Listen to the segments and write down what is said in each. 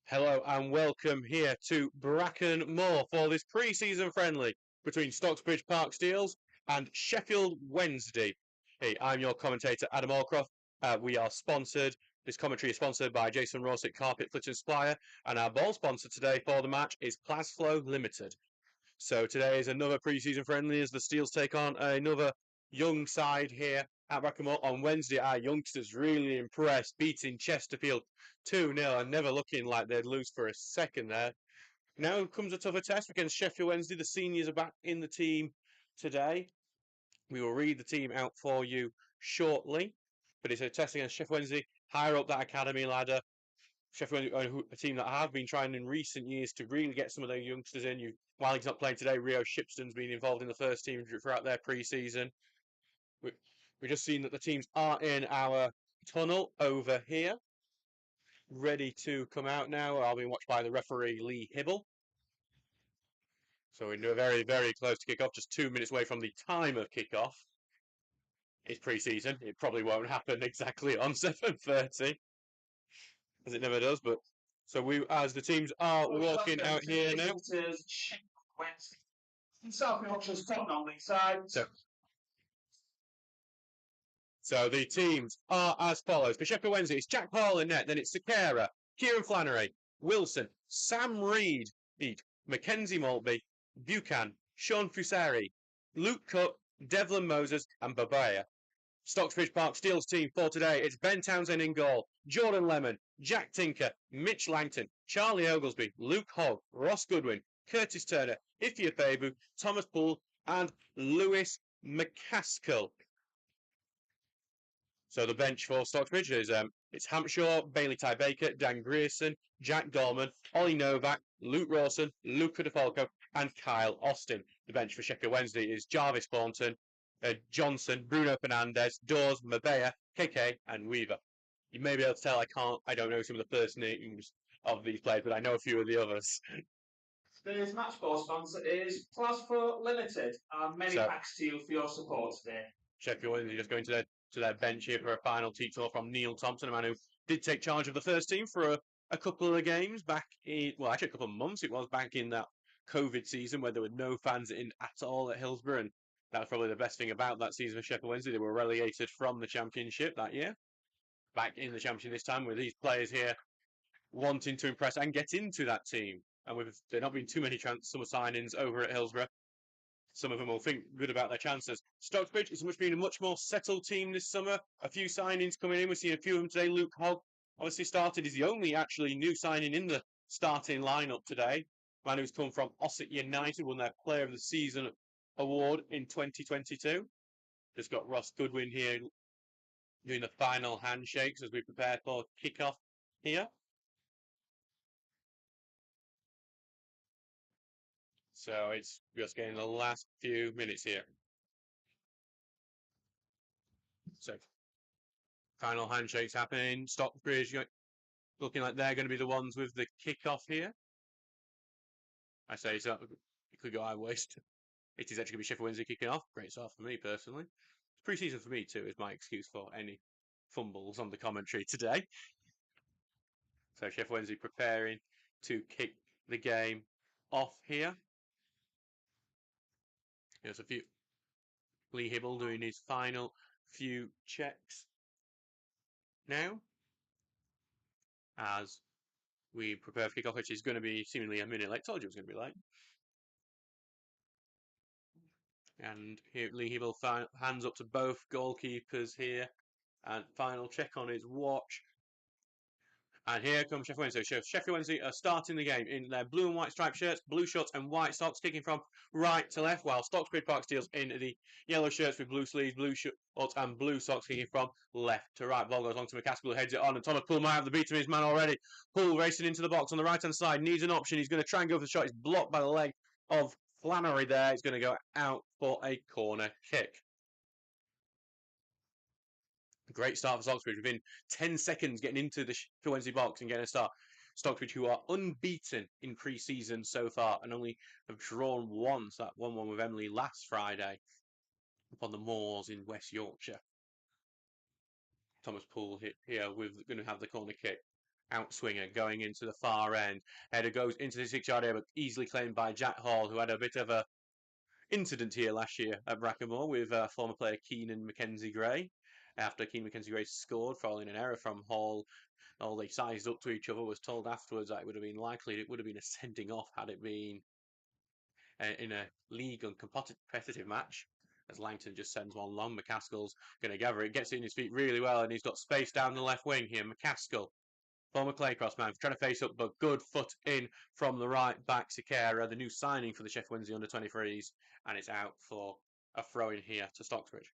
Hello and welcome here to Bracken Moor for this pre-season friendly between Stocksbridge Park Steels and Sheffield Wednesday. Hey, I'm your commentator Adam Allcroft. We are sponsored. This commentary is sponsored by Jason Rorsick Carpet Flitch and Supplier, and our ball sponsor today for the match is Plasflow Limited. So today is another pre-season friendly as the Steels take on another young side here at Bracknell. On Wednesday, our youngsters really impressed, beating Chesterfield 2-0 and never looking like they'd lose for a second there. Now comes a tougher test against Sheffield Wednesday. The seniors are back in the team today. We will read the team out for you shortly, but it's a test against Sheffield Wednesday, higher up that academy ladder. Sheffield Wednesday, a team that have been trying in recent years to really get some of their youngsters in. While he's not playing today, Rio Shipston's been involved in the first team throughout their pre-season. We've just seen that the teams are in our tunnel over here, ready to come out now. I'll be watched by the referee, Lee Hibble. So we're very, very close to kick-off, just 2 minutes away from the time of kick-off. It's pre-season. It probably won't happen exactly on 7:30, as it never does, but so as the teams are walking out here now. South Yorkshire's Tottenham League side. So the teams are as follows. For Sheffield Wednesday, it's Jack Hall in net, then it's Sakara, Kieran Flannery, Wilson, Sam Reed, Mackenzie Maltby, Buchan, Sean Fusari, Luke Cook, Devlin Moses, and Babaya. Stocksbridge Park Steels team for today, it's Ben Townsend in goal, Jordan Lemon, Jack Tinker, Mitch Langton, Charlie Oglesby, Luke Hogg, Ross Goodwin, Curtis Turner, Ifya Fabu, Thomas Poole, and Lewis McCaskill. So the bench for Stocksbridge is it's Hampshire, Bailey Ty Baker, Dan Grierson, Jack Dolman, Ollie Novak, Luke Rawson, Luca DeFalco, and Kyle Austin. The bench for Sheffield Wednesday is Jarvis Thornton, Johnson, Bruno Fernandez, Dawes, Mabea, KK, and Weaver. You may be able to tell I don't know some of the first names of these players, but I know a few of the others. Today's match ball sponsor is Plasflow Limited, and many thanks to you for your support today. Sheffield Wednesday just going to their bench here for a final teach-off from Neil Thompson, a man who did take charge of the first team for a couple of games back in, well, actually a couple of months it was, back in that COVID season where there were no fans in at all at Hillsborough, and that was probably the best thing about that season for Sheffield Wednesday. They were relegated from the Championship that year, back in the Championship this time, with these players here wanting to impress and get into that team. And with there not been too many summer signings over at Hillsborough, some of them will think good about their chances. Stocksbridge is been a much more settled team this summer. A few signings coming in. We've seen a few of them today. Luke Hogg obviously started. He's the only actually new signing in the starting lineup today. Man who's come from Ossett United, won their Player of the Season award in 2022. Just got Ross Goodwin here doing the final handshakes as we prepare for kick-off here. So it's just getting the last few minutes here. So final handshakes happening. Stockbridge looking like they're going to be the ones with the kick-off here. I say so. It could go either way. It is actually going to be Sheffield Wednesday kicking off. Great start for me personally. It's pre-season for me too, is my excuse for any fumbles on the commentary today. So Sheffield Wednesday preparing to kick the game off here. There's a few. Lee Hibble doing his final few checks now as we prepare for kickoff, which is going to be seemingly a minute late. Told you it was going to be late. And here Lee Hibble hands up to both goalkeepers here, and final check on his watch. And here comes Sheffield Wednesday. So Sheffield Wednesday are starting the game in their blue and white striped shirts, blue shorts and white socks, kicking from right to left, while Stocksbridge Park Steels in the yellow shirts with blue sleeves, blue shorts and blue socks, kicking from left to right. Ball goes on to McCaskill, who heads it on, and Thomas Poole might have the beat of his man already. Poole racing into the box on the right-hand side, needs an option. He's going to try and go for the shot. He's blocked by the leg of Flannery there. He's going to go out for a corner kick. Great start for Stocksbridge within 10 seconds getting into the Wednesday box and getting a start. Stocksbridge, who are unbeaten in pre-season so far and only have drawn once, that 1-1 with Emily last Friday upon the moors in West Yorkshire. Thomas Poole here with going to have the corner kick. outswinger going into the far end. Header goes into the 6-yard area, but easily claimed by Jack Hall, who had a bit of a incident here last year at Brackenmore with former player Keenan Mackenzie Gray. After Keenan Mackenzie Gray scored following an error from Hall, all they sized up to each other, was told afterwards that it would have been likely it would have been a sending off had it been in a league and competitive match. As Langton just sends one long, McCaskill's going to gather it, gets it in his feet really well, and he's got space down the left wing here. McCaskill, former Claycross man, trying to face up, but good foot in from the right back. Sikera, the new signing for the Sheffield Wednesday under-23s, and it's out for a throw in here to Stocksbridge.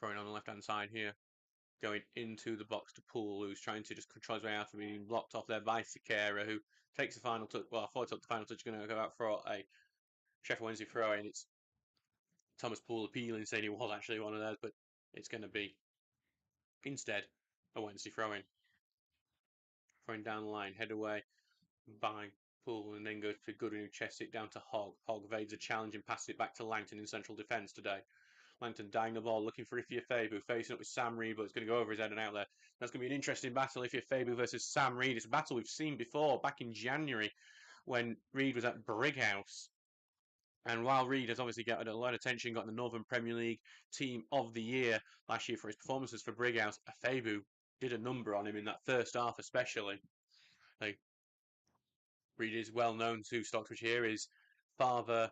Throwing on the left-hand side here, going into the box to Poole, who's trying to just control his way out of being blocked off there by Sikera, who takes the final touch. Well, I thought he took the final touch, going to go out for a Sheffield Wednesday throw in. It's Thomas Poole appealing, saying he was actually one of theirs, but it's going to be instead a Wednesday throw in. Throwing down the line, head away by Poole, and then goes to Goodwin, who chests it down to Hogg. Hogg evades a challenge and passes it back to Langton in central defence today. Langton dying the ball, looking for Ifya Fabu, facing up with Sam Reed, but it's going to go over his head and out there. That's going to be an interesting battle, Ifya Fabu versus Sam Reed. It's a battle we've seen before, back in January, when Reed was at Brighouse. And while Reed has obviously got a lot of attention, got the Northern Premier League Team of the Year last year for his performances for Brighouse, Fabu did a number on him in that first half especially. Reed is well known to Stocksbridge here. His father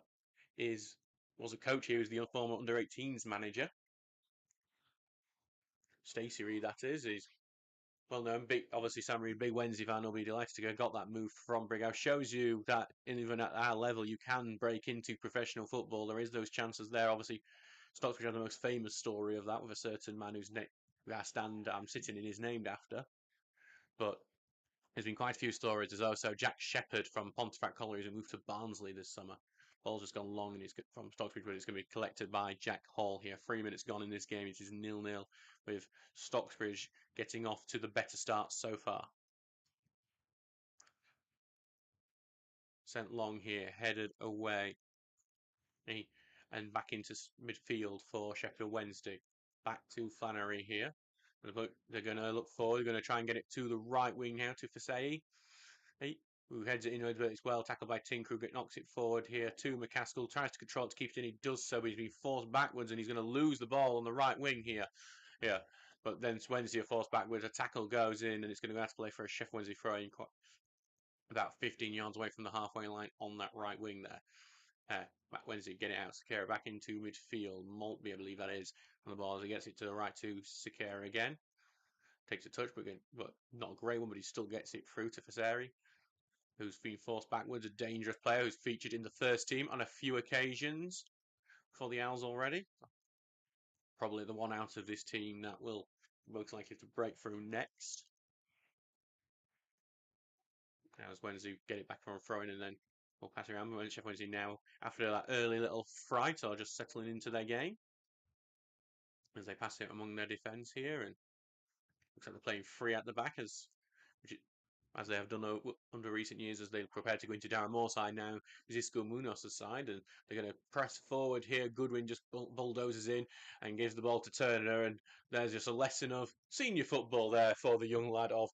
was a coach here. He was the former under-18s manager. Stacey Reed, that is. He's well known. Obviously, Sam Reed, big Wednesday fan, will be delighted to got that move from Brighouse. Shows you that even at our level, you can break into professional football. There is those chances there. Obviously, Stocksbridge had the most famous story of that with a certain man whose stand I'm sitting in is named after. But there's been quite a few stories. There's also Jack Shepherd from Pontefract Colliery who moved to Barnsley this summer. Ball's just gone long and it's from Stocksbridge, but it's going to be collected by Jack Hall here. 3 minutes gone in this game. It is 0-0 with Stocksbridge getting off to the better start so far. Sent long here, headed away. And back into midfield for Sheffield Wednesday. Back to Flannery here. They're going to look forward. They're going to try and get it to the right wing now to Fasei. Who heads it inwards, but it's well tackled by Tinker, who knocks it forward here to McCaskill. Tries to control it to keep it in. He does so, but he's been forced backwards, and he's going to lose the ball on the right wing here. Yeah, but then Wednesday are forced backwards. A tackle goes in, and it's going to have to play for a Sheffield Wednesday throw in about 15 yards away from the halfway line on that right wing there. Back Wednesday, get it out. Sikera back into midfield. Maltby, I believe that is, on the ball as he gets it to the right to Sikera again. Takes a touch, but not a great one, but he still gets it through to Faseri, who's been forced backwards. A dangerous player who's featured in the first team on a few occasions for the Owls already. Probably the one out of this team that will most likely to break through next. As Wednesday get it back from throwing, and then we'll pass around. Sheffield Wednesday now, after that early little fright, are just settling into their game as they pass it among their defence here, and looks like they're playing free at the back as they have done under recent years, as they prepare to go into Darren Moore's side now. Zisco Munoz' side, and they're going to press forward here. Goodwin just bulldozes in and gives the ball to Turner, and there's just a lesson of senior football there for the young lad of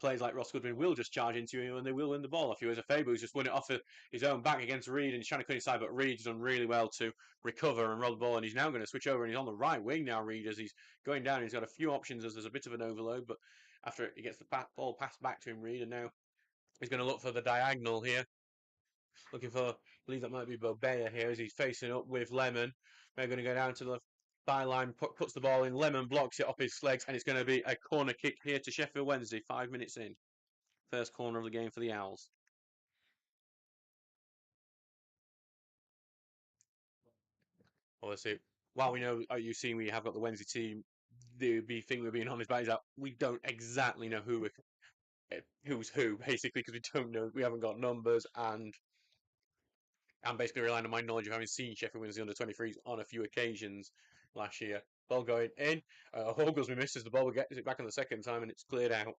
players like Ross Goodwin will just charge into you and they will win the ball off you. As a Faber who's just won it off his own back against Reed, and he's trying to cut inside, but Reed's done really well to recover and roll the ball, and he's now going to switch over, and he's on the right wing now, Reed, as he's going down. He's got a few options as there's a bit of an overload, but after he gets the ball passed back to him, Reed, and now he's going to look for the diagonal here. Looking for, I believe that might be Bobea here, as he's facing up with Lemon. They're going to go down to the byline, puts the ball in. Lemon blocks it off his legs, and it's going to be a corner kick here to Sheffield Wednesday, 5 minutes in. First corner of the game for the Owls. Obviously, while we know, you've seen we have got the Wednesday team, the thing we're being honest about is that we don't exactly know who's who, basically, because we don't know, we haven't got numbers, and I'm basically relying on my knowledge of having seen Sheffield Wednesday under-23s on a few occasions last year. Ball going in. Hogglesby misses the ball, gets it back on the second time, and it's cleared out.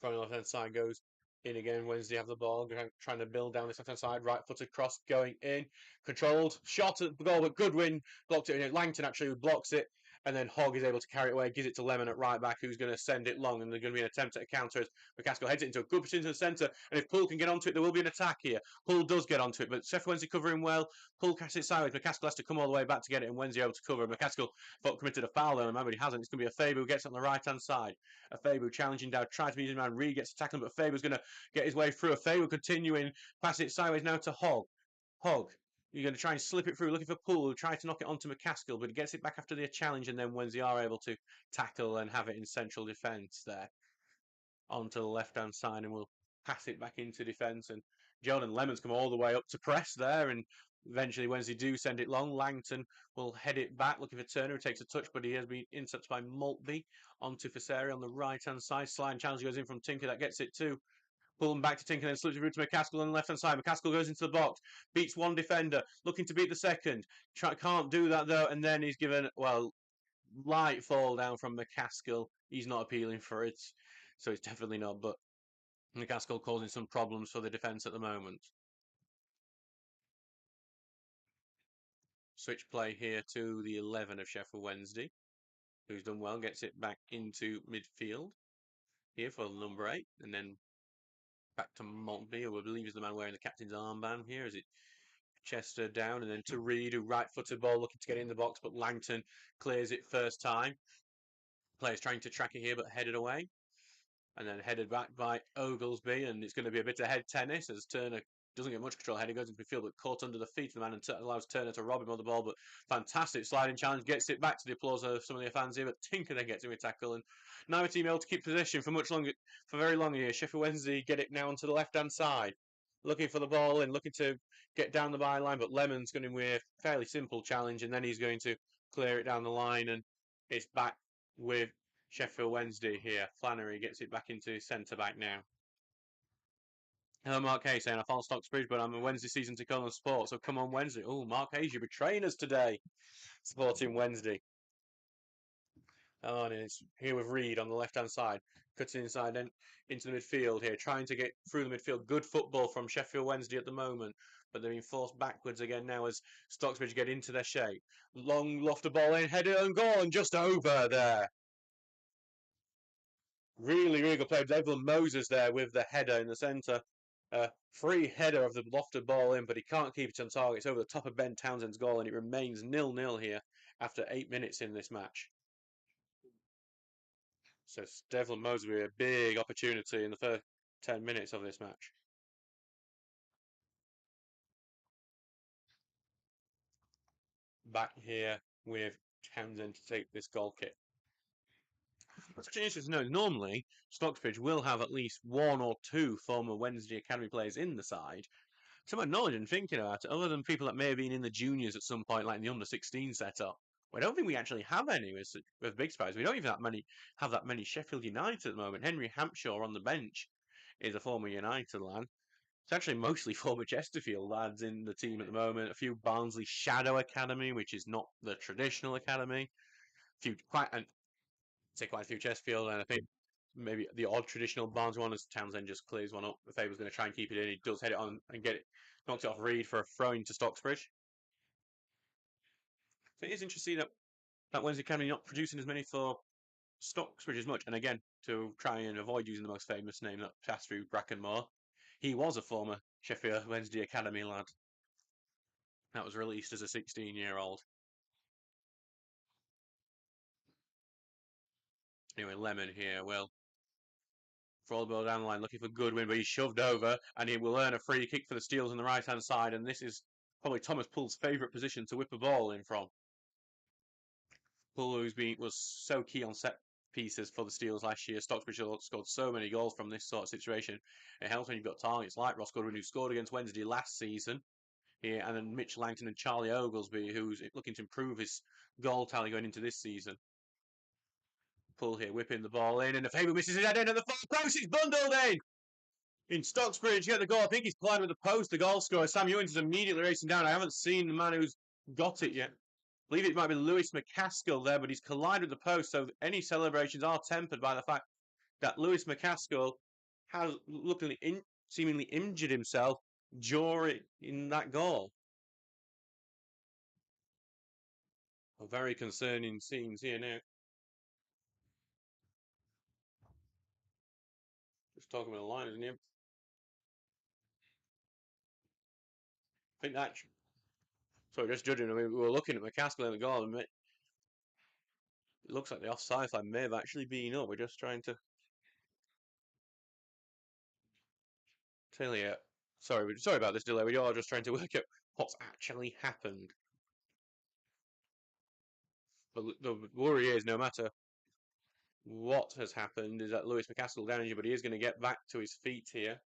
From the left-hand side goes in again. Wednesday have the ball, trying to build down this left-hand side. Right-footed cross going in. Controlled. Shot at the goal, but Goodwin blocked it. Langton actually blocks it. and then Hogg is able to carry it away, gives it to Lemon at right back, who's going to send it long, and there's going to be an attempt at a counter as McCaskill heads it into a good position in the centre, and if Poole can get onto it, there will be an attack here. Poole does get onto it, but Sheffield Wednesday covering well. Poole casts it sideways. McCaskill has to come all the way back to get it, and Wednesday able to cover. McCaskill thought committed a foul there, but he hasn't. It's going to be a Faber who gets it on the right-hand side. A Faber challenging down, tries to be his man. Reed gets tackling, but Faber's going to get his way through. A Faber continuing, pass it sideways now to Hogg. Hogg, you're going to try and slip it through, looking for Poole, who tries to knock it onto McCaskill, but he gets it back after the challenge, and then Wednesday are able to tackle and have it in central defence there. Onto the left-hand side, and we'll pass it back into defence, and Jordan Lemon's come all the way up to press there, and eventually Wednesday do send it long. Langton will head it back, looking for Turner, who takes a touch, but he has been intercepted by Maltby onto Faseri on the right-hand side. Slide challenge goes in from Tinker, that gets it to Pulling back to Tinker, then slips it through to McCaskill on the left-hand side. McCaskill goes into the box, beats one defender, looking to beat the second. Can't do that, though, and then he's given, well, light fall down from McCaskill. He's not appealing for it, so it's definitely not, but McCaskill causing some problems for the defence at the moment. Switch play here to the 11 of Sheffield Wednesday, who's done well, gets it back into midfield here for number 8, and then back to Maltby, who I believe is the man wearing the captain's armband here, as it Chester down, and then to Reed, who right-footed ball, looking to get in the box, but Langton clears it first time. Players trying to track it here, but headed away. And then headed back by Oglesby, and it's going to be a bit of head tennis as Turner doesn't get much control. Header goes into midfield, but caught under the feet of the man, and allows Turner to rob him of the ball. But fantastic sliding challenge, gets it back to the applause of some of the fans here. But Tinker then gets him a tackle, and neither team able to keep possession for very long here. Sheffield Wednesday get it now onto the left-hand side, looking for the ball and looking to get down the byline. But Lemon's going to win a fairly simple challenge, and then he's going to clear it down the line, and it's back with Sheffield Wednesday here. Flannery gets it back into centre back now. Hello, Mark Hayes saying I follow Stocksbridge, but I'm a Wednesday season to on sport, so come on Wednesday. Oh, Mark Hayes, you're betraying us today. Supporting Wednesday. Oh, and it's here with Reed on the left-hand side. Cuts inside then into the midfield here, trying to get through the midfield. Good football from Sheffield Wednesday at the moment, but they're being forced backwards again now as Stocksbridge get into their shape. Long lofted ball in, headed and goal, and just over there. Really, really good play. Devlin Moses there with the header in the centre. Free header of the lofted ball in, but he can't keep it on target. It's over the top of Ben Townsend's goal, and it remains 0-0 here after 8 minutes in this match. So Devlin Moses will be a big opportunity in the first 10 minutes of this match. Back here with Townsend to take this goal kick. What's actually interesting to know is normally Stocksbridge will have at least 1 or 2 former Wednesday Academy players in the side. To my knowledge and thinking about it, other than people that may have been in the juniors at some point, like in the under-16 setup, I don't think we actually have any with big surprise. We don't even have that many Sheffield United at the moment. Henry Hampshire on the bench is a former United lad. It's actually mostly former Chesterfield lads in the team at the moment. A few Barnsley Shadow Academy, which is not the traditional academy. Quite a few Chesterfield, and I think maybe the odd traditional Barnes one as Townsend just clears one up. If Faber's going to try and keep it in, he does head it on and get it, knocks it off Reed for a throw-in to Stocksbridge. So it is interesting that Wednesday Academy not producing as many for Stocksbridge as much. And again, to try and avoid using the most famous name that passed through Brackenmore, he was a former Sheffield Wednesday Academy lad that was released as a 16-year-old. Anyway, Lemon here, well, for all the ball down the line, looking for Goodwin, but he's shoved over, and he will earn a free kick for the Steels on the right-hand side, and this is probably Thomas Poole's favourite position to whip a ball in from. Poole, was so key on set pieces for the Steels last year. Stocksbridge scored so many goals from this sort of situation. It helps when you've got targets like Ross Goodwin, who scored against Wednesday last season, here, and then Mitch Langton and Charlie Oglesby, who's looking to improve his goal tally going into this season. Poole here, whipping the ball in, and the Faber misses it head in at the far post. It's bundled in Stocksbridge. Get the goal. I think he's collided with the post, the goal scorer. Sam Ewins is immediately racing down. I haven't seen the man who's got it yet. I believe it might be Lewis McCaskill there, but he's collided with the post, so any celebrations are tempered by the fact that Lewis McCaskill has seemingly injured himself during that goal. Very concerning scenes here now. Just talking with the line, isn't he? I think that. Sorry, just judging. I mean, we were looking at McCaskill in the goal, and it looks like the offside flag may have actually been up. We're just trying to tell you. Sorry about this delay. We are just trying to work out what's actually happened. But the worry is, no matter what has happened, is that Lewis McCaskill down injured, but he is going to get back to his feet here.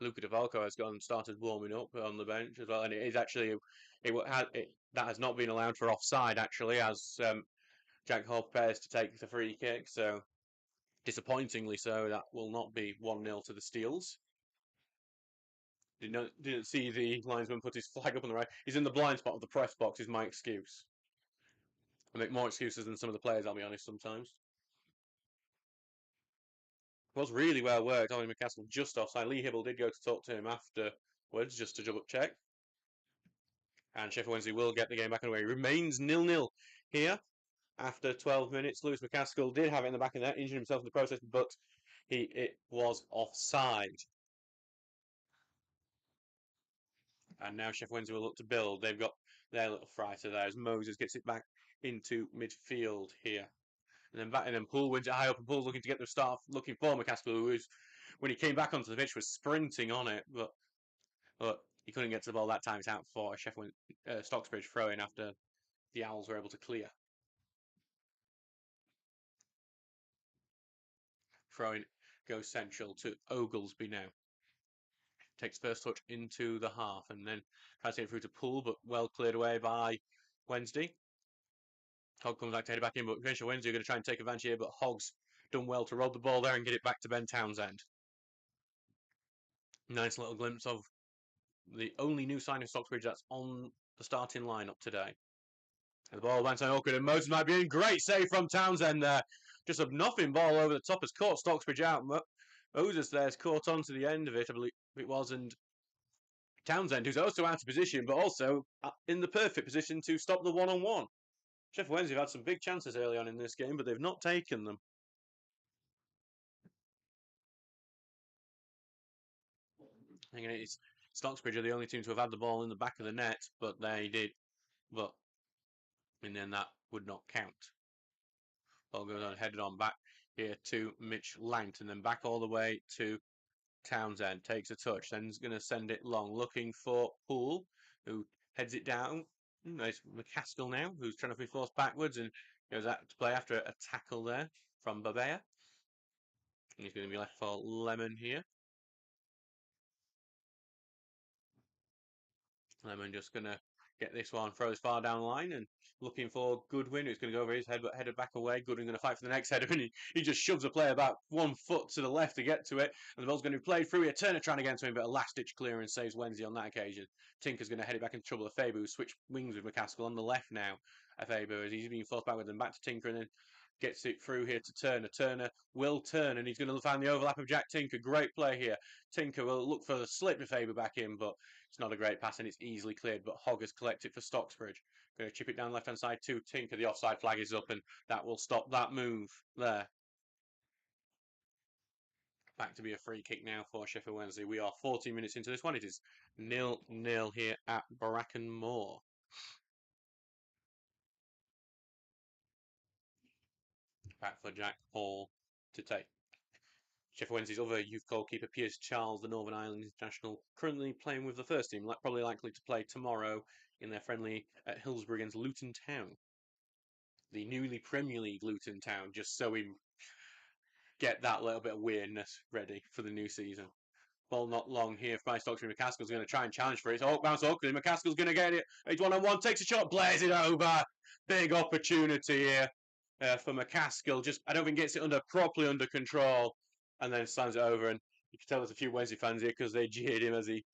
Luca DeValco has gone and started warming up on the bench as well, and it is actually that has not been allowed for offside actually, as Jack Hall prepares to take the free kick. So disappointingly, so that will not be 1-0 to the Steels. Didn't see the linesman put his flag up on the right. He's in the blind spot of the press box. Is my excuse. I make more excuses than some of the players. I'll be honest. Sometimes. Was really well worked. Ollie McCaskill just offside. Lee Hibble did go to talk to him afterwards just to double check. And Sheffield Wednesday will get the game back underway. It remains 0-0 here after 12 minutes. Lewis McCaskill did have it in the back of the net, injured himself in the process, but it was offside. And now Sheffield Wednesday will look to build. They've got their little fighter there as Moses gets it back into midfield here. And then Poole wins it high up, and Poole's looking to get the start, looking for McCaskill, who was, when he came back onto the pitch, was sprinting on it, but he couldn't get to the ball that time. It's out for Sheffield Stocksbridge throw-in after the Owls were able to clear. Throw-in goes central to Oglesby now. Takes first touch into the half, and then tries to get through to Poole, but well cleared away by Wednesday. Hogg comes back to head it back in, but eventually Wednesday are going to try and take advantage here, but Hogg's done well to rob the ball there and get it back to Ben Townsend. Nice little glimpse of the only new sign of Stocksbridge that's on the starting lineup today. And the ball went on awkward, and Moses might be in. Great save from Townsend there. Just a nothing ball over the top has caught Stocksbridge out. Moses there's caught on to the end of it, I believe it was, and Townsend, who's also out of position, but also in the perfect position to stop the one-on-one. Sheffield Wednesday have had some big chances early on in this game, but they've not taken them. Again, it's Stocksbridge are the only team to have had the ball in the back of the net, but they did. And then that would not count. Ball goes on, headed on back here to Mitch Langt, and then back all the way to Townsend. Takes a touch, then he's going to send it long, looking for Poole, who heads it down. Nice McCaskill now, who's trying to be forced backwards and goes out to play after a tackle there from Babea. He's going to be left for Lemon here. Lemon just going to get this one, throws far down the line and looking for Goodwin, who's going to go over his head, but headed back away. Goodwin going to fight for the next header, and he just shoves the player back 1 foot to the left to get to it. And the ball's going to be played through here. Turner trying to get to him, but a last-ditch clearance saves Wednesday on that occasion. Tinker's going to head it back into trouble. Faber, who switched wings with McCaskill on the left now. Faber, as he's being forced backwards and back to Tinker, and then gets it through here to Turner. Turner will turn, and he's going to find the overlap of Jack Tinker. Great play here. Tinker will look for the slip with Faber back in, but it's not a great pass, and it's easily cleared. But Hogg has collected for Stocksbridge. Going to chip it down left-hand side to Tinker. The offside flag is up, and that will stop that move there. Back to be a free kick now for Sheffield Wednesday. We are 14 minutes into this one. It is 0-0 here at Bracken Moor. Back for Jack Hall to take. Sheffield Wednesday's other youth goalkeeper, Piers Charles, the Northern Ireland international, currently playing with the first team, probably likely to play tomorrow in their friendly at Hillsborough against Luton Town. The newly Premier League Luton Town, just so we get that little bit of weirdness ready for the new season. Ball not long here by Stocksbridge. McCaskill's going to try and challenge for it. Oh, bounce awkwardly. McCaskill's going to get it. He's one-on-one, takes a shot, blares it over. Big opportunity here for McCaskill. Just, I don't think gets it properly under control, and then slams it over. And you can tell there's a few Wednesday fans here because they jeered him as he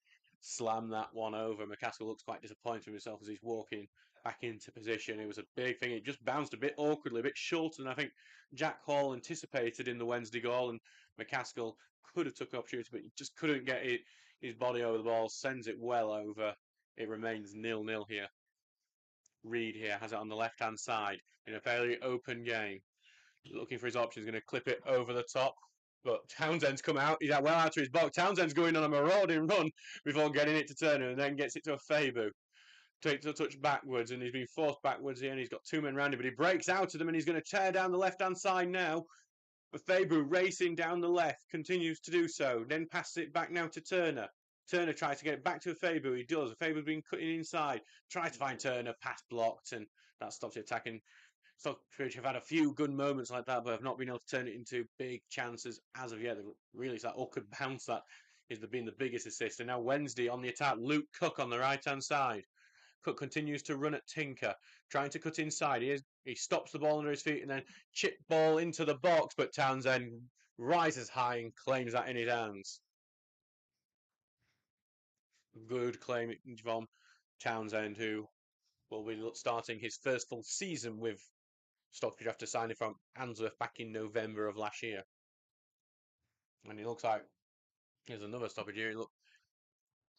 slammed that one over. McCaskill looks quite disappointed with himself as he's walking back into position. It was a big thing. It just bounced a bit awkwardly, a bit shorter than I think Jack Hall anticipated in the Wednesday goal, and McCaskill could have took the opportunity, but he just couldn't get his body over the ball. Sends it well over. it remains 0-0 here. Reed here has it on the left-hand side in a fairly open game. Looking for his options, going to clip it over the top. But Townsend's come out. He's well out of his box. Townsend's going on a marauding run before getting it to Turner and then gets it to a Fabu. Takes a touch backwards and he's been forced backwards here and he's got two men round him, but he breaks out of them and he's going to tear down the left-hand side now. But Fabu racing down the left, continues to do so, then passes it back now to Turner. Turner tries to get it back to Fabu. He does. Fabu's been cutting inside. Tries to find Turner, pass blocked, and that stops the attacking. Stocksbridge have had a few good moments like that, but have not been able to turn it into big chances as of yet. Really, it's that awkward bounce that is been the biggest assist. And now Wednesday on the attack. Luke Cook on the right-hand side. Cook continues to run at Tinker, trying to cut inside. He stops the ball under his feet and then chip ball into the box, but Townsend rises high and claims that in his hands. Good claim from Townsend, who will be starting his first full season with Stocksbridge after signing from Answorth back in November of last year. And it looks like there's another stoppage here. Look,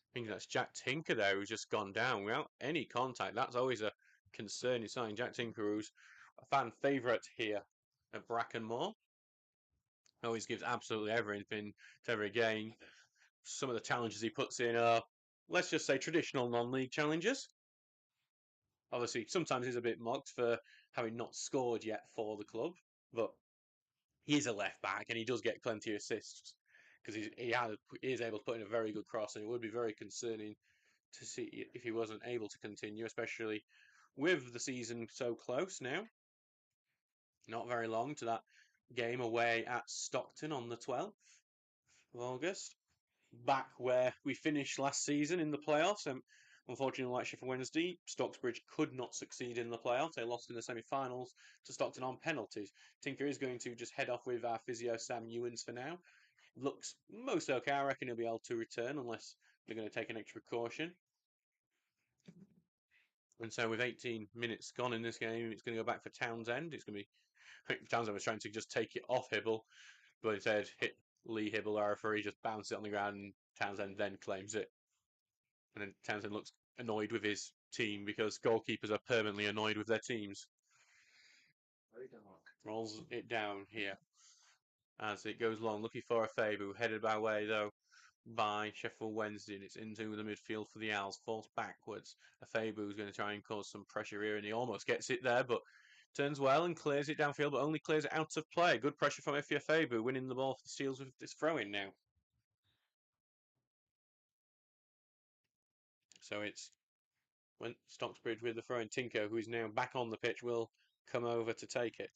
I think that's Jack Tinker there who's just gone down without any contact. That's always a concerning sign. Jack Tinker, who's a fan favourite here at Brackenmore, always gives absolutely everything to every game. Some of the challenges he puts in are, let's just say, traditional non-league challenges. Obviously, sometimes he's a bit mocked for having not scored yet for the club, but he's a left back and he does get plenty of assists because he is able to put in a very good cross, and it would be very concerning to see if he wasn't able to continue, especially with the season so close now. Not very long to that game away at Stockton on the 12th of August. Back where we finished last season in the playoffs. And unfortunately, like Sheffield Wednesday, Stocksbridge could not succeed in the playoffs. They lost in the semi-finals to Stockton on penalties. Tinker is going to just head off with our physio Sam Ewens for now. Looks most okay. I reckon he'll be able to return unless they're going to take an extra caution. And so with 18 minutes gone in this game, it's going to go back for Townsend. It's going to be... Townsend was trying to just take it off Hibble, but instead hit Lee Hibble, our referee, just bounced it on the ground, and Townsend then claims it. And then Townsend looks annoyed with his team because goalkeepers are permanently annoyed with their teams. Rolls it down here as it goes long, looking for a Fabu, headed by way though by Sheffield Wednesday, and it's into the midfield for the Owls, forced backwards. A Fabu is going to try and cause some pressure here, and he almost gets it there, but turns well and clears it downfield, but only clears it out of play. Good pressure from Ifya Fabu, winning the ball for the Steels with this throw-in now. So it's when Stocksbridge with the throw-in. Tinker, who is now back on the pitch, will come over to take it.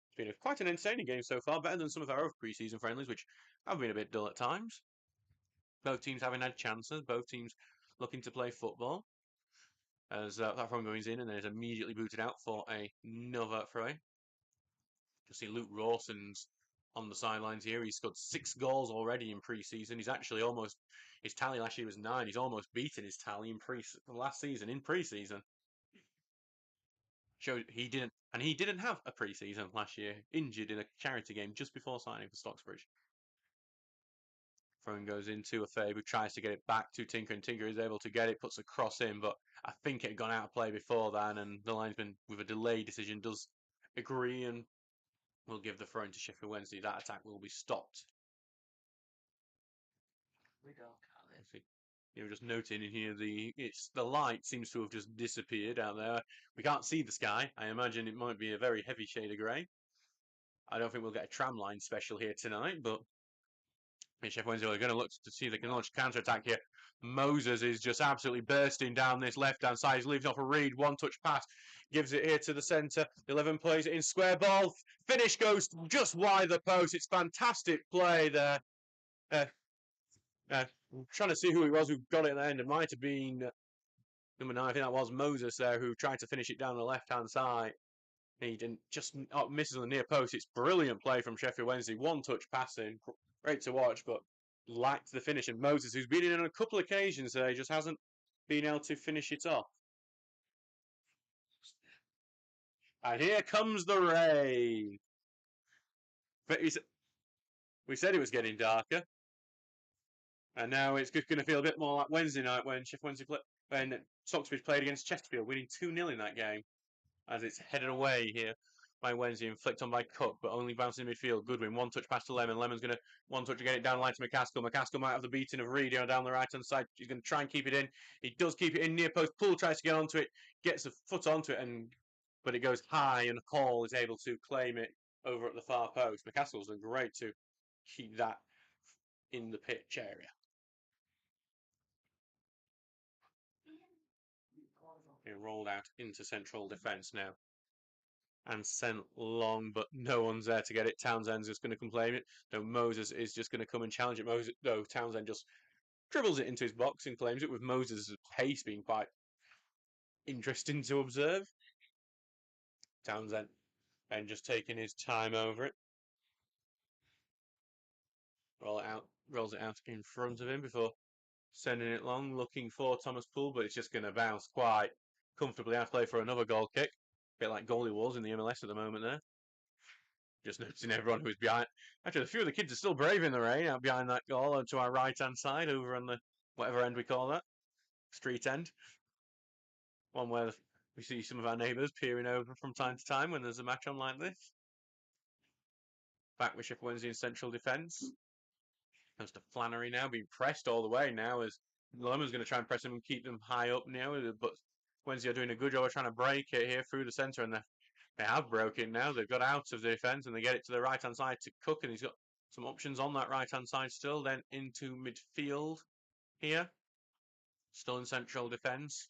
It's been quite an entertaining game so far, better than some of our other pre-season friendlies, which have been a bit dull at times. Both teams having had chances, both teams looking to play football. As that throw goes in and then is immediately booted out for another throw-in. You see Luke Rawson's on the sidelines here. He's scored 6 goals already in pre-season. He's actually almost, his tally last year was 9. He's almost beaten his tally in last season in pre-season. Showed he didn't have a pre-season last year. Injured in a charity game just before signing for Stocksbridge. Throw-in goes into a Fabu, tries to get it back to Tinker, and Tinker is able to get it, puts a cross in, but I think it had gone out of play before that, and the linesman, with a delay decision, does agree and will give the throw-in to Sheffield Wednesday. That attack will be stopped. You're just noting in here the light seems to have just disappeared out there. We can't see the sky. I imagine it might be a very heavy shade of grey. I don't think we'll get a tram line special here tonight, but Sheffield Wednesday are going to look to see if they can launch a counter-attack here. Moses is just absolutely bursting down this left-hand side. He's leaving off a Reed, one-touch pass. Gives it here to the centre. 11 plays it in square ball. Finish goes just wide the post. It's fantastic play there. I'm trying to see who it was who got it at the end. It might have been number 9. I think that was Moses there who tried to finish it down the left-hand side. He didn't, just misses on the near post. It's brilliant play from Sheffield Wednesday. One-touch passing. Great to watch, but lacked the finish. And Moses, who's been in on a couple of occasions there, just hasn't been able to finish it off. And here comes the rain. But we said it was getting darker. And now it's going to feel a bit more like Wednesday night when when Stocksbridge played against Chesterfield, winning 2-0 in that game, as it's headed away here by Wednesday and flicked on by Cook, but only bouncing in midfield. Goodwin, one touch pass to Lemon. Lemon's going to one touch to get it down the line to McCaskill. McCaskill might have the beating of Reed down the right hand side. He's going to try and keep it in. He does keep it in near post. Poole tries to get onto it, gets a foot onto it, but it goes high, and Hall is able to claim it over at the far post. McCaskill's done great to keep that in the pitch area. He rolled out into central defence now and sent long, but no one's there to get it. Townsend's just going to complain it. No, Moses is just going to come and challenge it. Townsend just dribbles it into his box and claims it, with Moses' pace being quite interesting to observe. Townsend and just taking his time over it. Rolls it out in front of him before sending it long, looking for Thomas Poole, but it's just going to bounce quite comfortably out of play for another goal kick. A bit like goalie was in the MLS at the moment there. Just noticing everyone who's behind. Actually, a few of the kids are still brave in the rain out behind that goal to our right-hand side over on the whatever end we call that, street end. One where we see some of our neighbours peering over from time to time when there's a match on like this. Back with Sheffield Wednesday in central defence. Comes to Flannery now, being pressed all the way now as Lemon's going to try and press him and keep them high up now, but Wednesday are doing a good job of trying to break it here through the centre, and they have broken now. They've got out of the defence and they get it to the right-hand side to Cook, and he's got some options on that right-hand side still. Then into midfield here, still in central defence.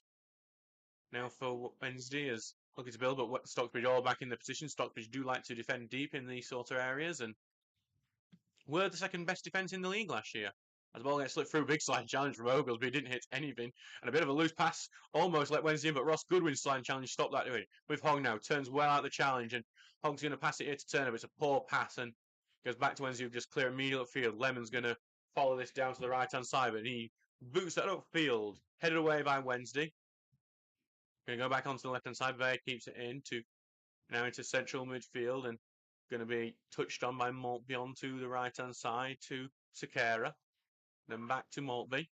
Now for Wednesday is looking to build, but Stocksbridge all back in the position. Stocksbridge do like to defend deep in these sort of areas, and were the second best defence in the league last year. As the ball gets slipped through, big slide challenge from Ogles, but he didn't hit anything. And a bit of a loose pass almost let Wednesday in, but Ross Goodwin's slide challenge stopped that doing. With Hogg now, turns well out the challenge, and Hogg's going to pass it here to Turner, but it's a poor pass, and goes back to Wednesday, just clear immediate field. Lemon's going to follow this down to the right-hand side, but he boots that upfield, headed away by Wednesday. Going to go back onto the left-hand side, Vey keeps it now into central midfield, and going to be touched on by Maltby onto the right-hand side to Sakara. Then back to Maltby,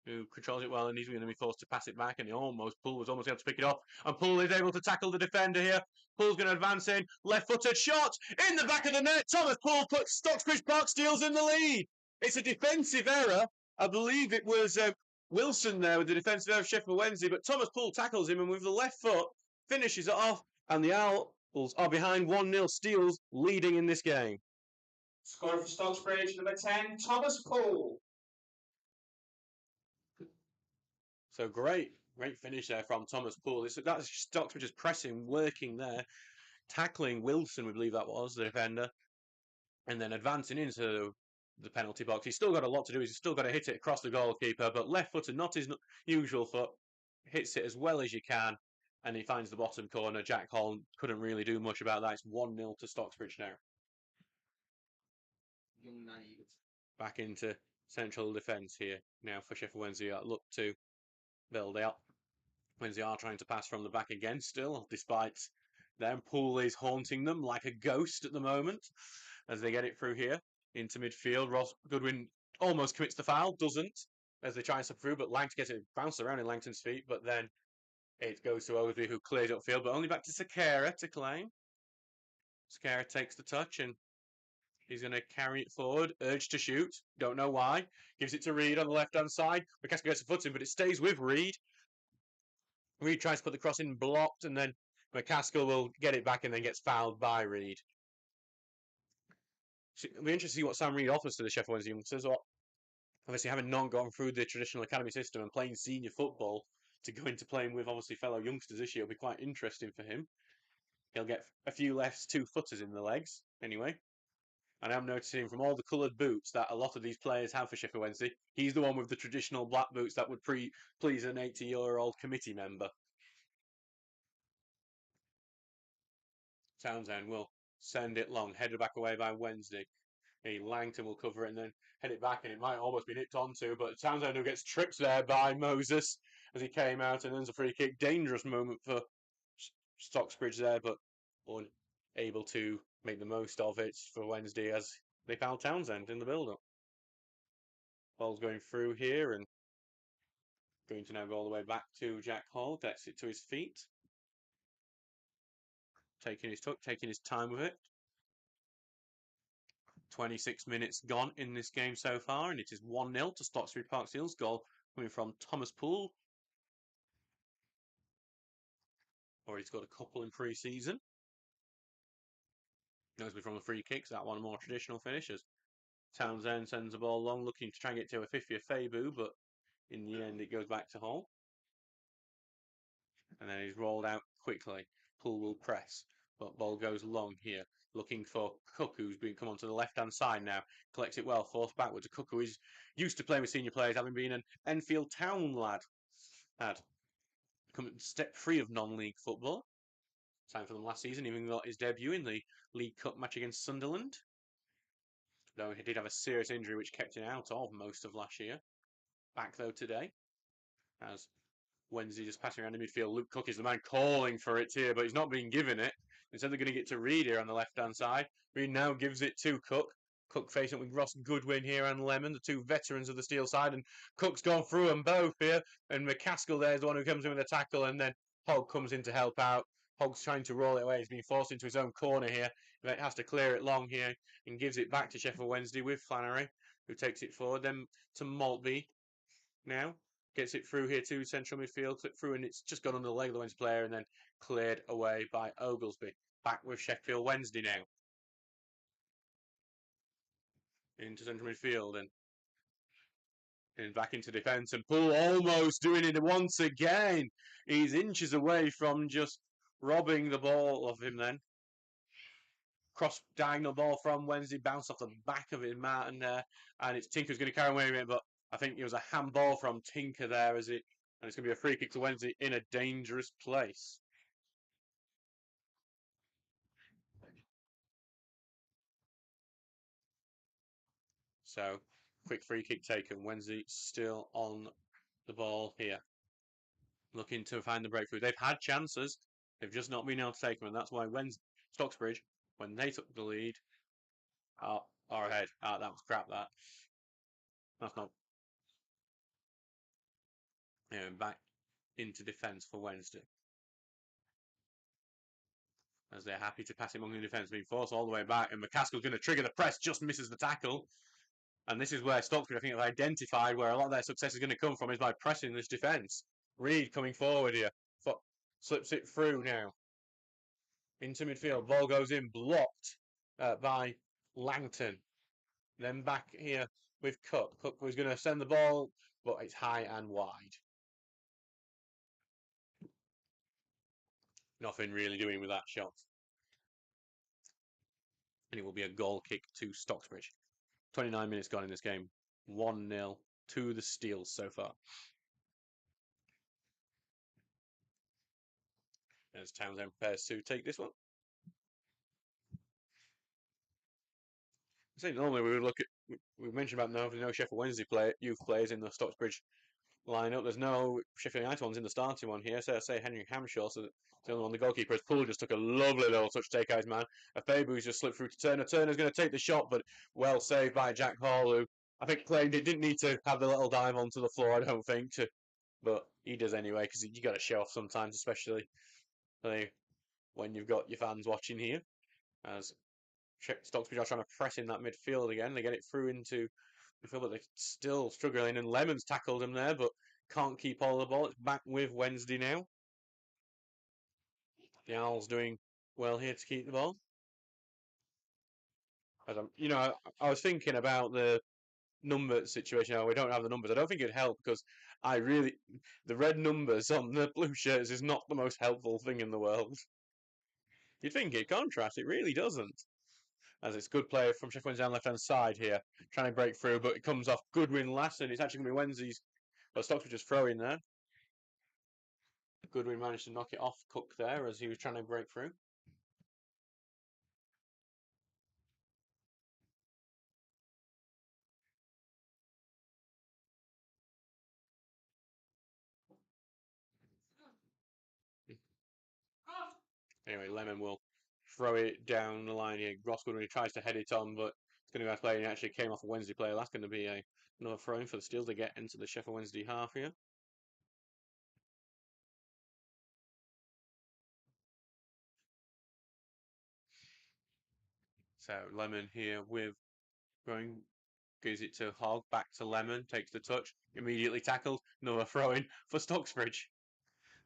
who controls it well, and he's going to be forced to pass it back, and Poole was almost able to pick it off, and Poole is able to tackle the defender here. Poole's going to advance in, left-footed shot, in the back of the net. Thomas Poole puts Stocksbridge Park Steels in the lead. It's a defensive error. I believe it was Wilson there with the defensive error of Sheffield Wednesday, but Thomas Poole tackles him, and with the left foot, finishes it off, and the Owls are behind 1-0, Steels leading in this game. Scoring for Stocksbridge, number 10, Thomas Poole. So great finish there from Thomas Poole. That's Stocksbridge's pressing working there, tackling Wilson, we believe that was, the defender, and then advancing into the penalty box. He's still got a lot to do. He's still got to hit it across the goalkeeper, but left footed, not his usual foot, hits it as well as you can, and he finds the bottom corner. Jack Hall couldn't really do much about that. It's 1-0 to Stocksbridge now. Back into central defence here now for Sheffield Wednesday. Look to build out. Wednesday are trying to pass from the back again still, despite them. Poole is haunting them like a ghost at the moment as they get it through here into midfield. Ross Goodwin almost commits the foul, doesn't, as they try and step through, but Langton gets it bounced around in Langton's feet, but then it goes to Oglesby, who clears upfield, but only back to Sakara to claim. Sakara takes the touch, and he's going to carry it forward, urged to shoot, don't know why. Gives it to Reed on the left-hand side. McCaskill gets a foot in, but it stays with Reed. Reed tries to put the cross in, blocked, and then McCaskill will get it back and then gets fouled by Reed. It'll be interesting to see what Sam Reed offers to the Sheffield Wednesday youngsters. Obviously, having not gone through the traditional academy system and playing senior football to go into playing with obviously fellow youngsters this year will be quite interesting for him. He'll get a few less two-footers in the legs, anyway. And I'm noticing from all the coloured boots that a lot of these players have for Sheffield Wednesday, he's the one with the traditional black boots that would please an 80-year-old committee member. Townsend will send it long, headed back away by Wednesday. Langton will cover it and then head it back, and it might almost be nipped onto, but Townsend who gets tripped there by Moses as he came out, and there's a free kick. Dangerous moment for Stocksbridge there, but unable to make the most of it for Wednesday as they foul Townsend in the build-up. Ball's going through here and going to now go all the way back to Jack Hall. Gets it to his feet. Taking his time with it. 26 minutes gone in this game so far, and it is 1-0 to Stocksbridge Park Steel's. Goal coming from Thomas Poole. Already scored a couple in pre-season. Mostly from the free kicks, that one more traditional finishes. Townsend sends the ball long, looking to try and get to a 50th Fabu, but in the end it goes back to Hall. And then he's rolled out quickly. Poole will press, but ball goes long here. Looking for Cook, who's been come onto the left-hand side now. Collects it well, forced backwards. Cook, who is used to playing with senior players, having been an Enfield Town lad. Had come step free of non-league football. Signed for them last season, even got his debut in the League Cup match against Sunderland. Though he did have a serious injury which kept him out of most of last year. Back though today, as Wednesday just passing around in midfield. Luke Cook is the man calling for it here, but he's not being given it. Instead, they're going to get to Reed here on the left-hand side. Reed now gives it to Cook. Cook facing up with Ross Goodwin here and Lemon, the two veterans of the Steel side. And Cook's gone through them both here. And McCaskill there is the one who comes in with a tackle. And then Hogg comes in to help out. Hogg's trying to roll it away. He's been forced into his own corner here. He has to clear it long here and gives it back to Sheffield Wednesday with Flannery, who takes it forward. Then to Maltby now. Gets it through here to central midfield, clipped through, and it's just gone under the leg of the Wednesday player and then cleared away by Oglesby. Back with Sheffield Wednesday now. Into central midfield and back into defence, and Poole almost doing it once again. He's inches away from just robbing the ball of him then. Cross diagonal ball from Wednesday, bounced off the back of his Martin there, and it's Tinker's going to carry away with it, but I think it was a handball from Tinker there, and it's going to be a free kick to Wednesday in a dangerous place. So, quick free kick taken. Wednesday still on the ball here, looking to find the breakthrough. They've had chances, they've just not been able to take them, and that's why Stocksbridge, when they took the lead, are ahead. That was crap. That's not. Back into defence for Wednesday, as they're happy to pass it among the defence, being forced all the way back, and McCaskill's going to trigger the press, just misses the tackle. And this is where Stocksbridge, I think, have identified where a lot of their success is going to come from, is by pressing this defence. Reed coming forward here, slips it through now into midfield. Ball goes in, blocked by Langton. Then back here with Cook. Cook was going to send the ball, but it's high and wide. Nothing really doing with that shot. And it will be a goal kick to Stocksbridge. 29 minutes gone in this game. 1-0 to the Steels so far. As Townsend prepares to take this one. I say normally we would look at, we mentioned about no Sheffield Wednesday youth players in the Stocksbridge lineup. There's no Sheffield United ones in the starting one here. So I say Henry Hamshaw, so the only one, the goalkeeper, as Poole just took a lovely little touch to take out his man. Fabu's just slipped through to Turner. Turner's going to take the shot, but well saved by Jack Hall, who I think claimed it didn't need to have the little dive onto the floor, I don't think, but he does anyway, because you got to show off sometimes, especially when you've got your fans watching here. As Stocksbridge are trying to press in that midfield again. They get it through into midfield, but they're still struggling. And Lemon's tackled him there, but can't keep all the ball. It's back with Wednesday now. The Owls doing well here to keep the ball. As I was thinking about the number situation. We don't have the numbers. I don't think it'd help because the red numbers on the blue shirts is not the most helpful thing in the world. You'd think it contrasts. It really doesn't. As it's good play from Sheffield Wednesday down left-hand side here, trying to break through, but it comes off Goodwin last, and it's actually going to be Wednesday's. Well, Stocksbridge just throw in there. Goodwin managed to knock it off Cook there as he was trying to break through. Anyway, Lemon will throw it down the line here. Ross Goodwin tries to head it on, but it's going to be playing. He actually came off a Wednesday player. That's going to be another throw-in for the Steels to get into the Sheffield Wednesday half here. So Lemon here with going, gives it to Hogg, back to Lemon, takes the touch, immediately tackled, another throw-in for Stocksbridge.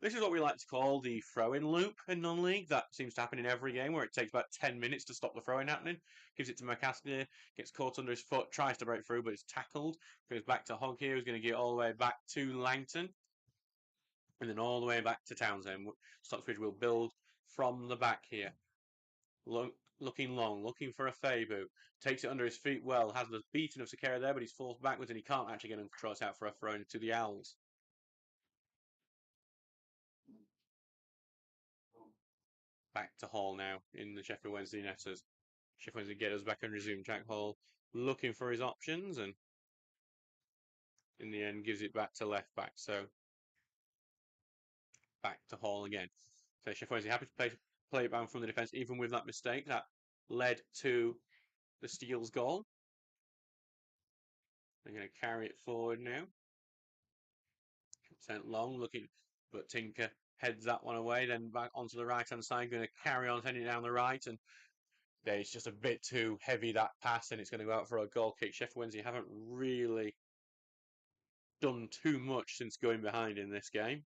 This is what we like to call the throw-in loop in non-league. That seems to happen in every game where it takes about 10 minutes to stop the throw-in happening. Gives it to McCaskill, gets caught under his foot, tries to break through, but it's tackled. Goes back to Hogg here, who's going to get all the way back to Langton. And then all the way back to Townsend. Stocksbridge will build from the back here. Looking long, looking for a Fabu. Takes it under his feet well, has the beating of Sakara there, but he's forced backwards and he can't actually get him to cross out for a throw into the Owls. Back to Hall now in the Sheffield Wednesday netters. Sheffield Wednesday get us back and resume. Jack Hall looking for his options and in the end gives it back to left back. So back to Hall again. So Sheffield Wednesday happy to play it back from the defence, even with that mistake that led to the Steel's goal. They're going to carry it forward now. Sent long, looking, but Tinker heads that one away, then back onto the right-hand side, going to carry on sending it down the right, and it's just a bit too heavy, that pass, and it's going to go out for a goal kick. Sheffield Wednesday haven't really done too much since going behind in this game.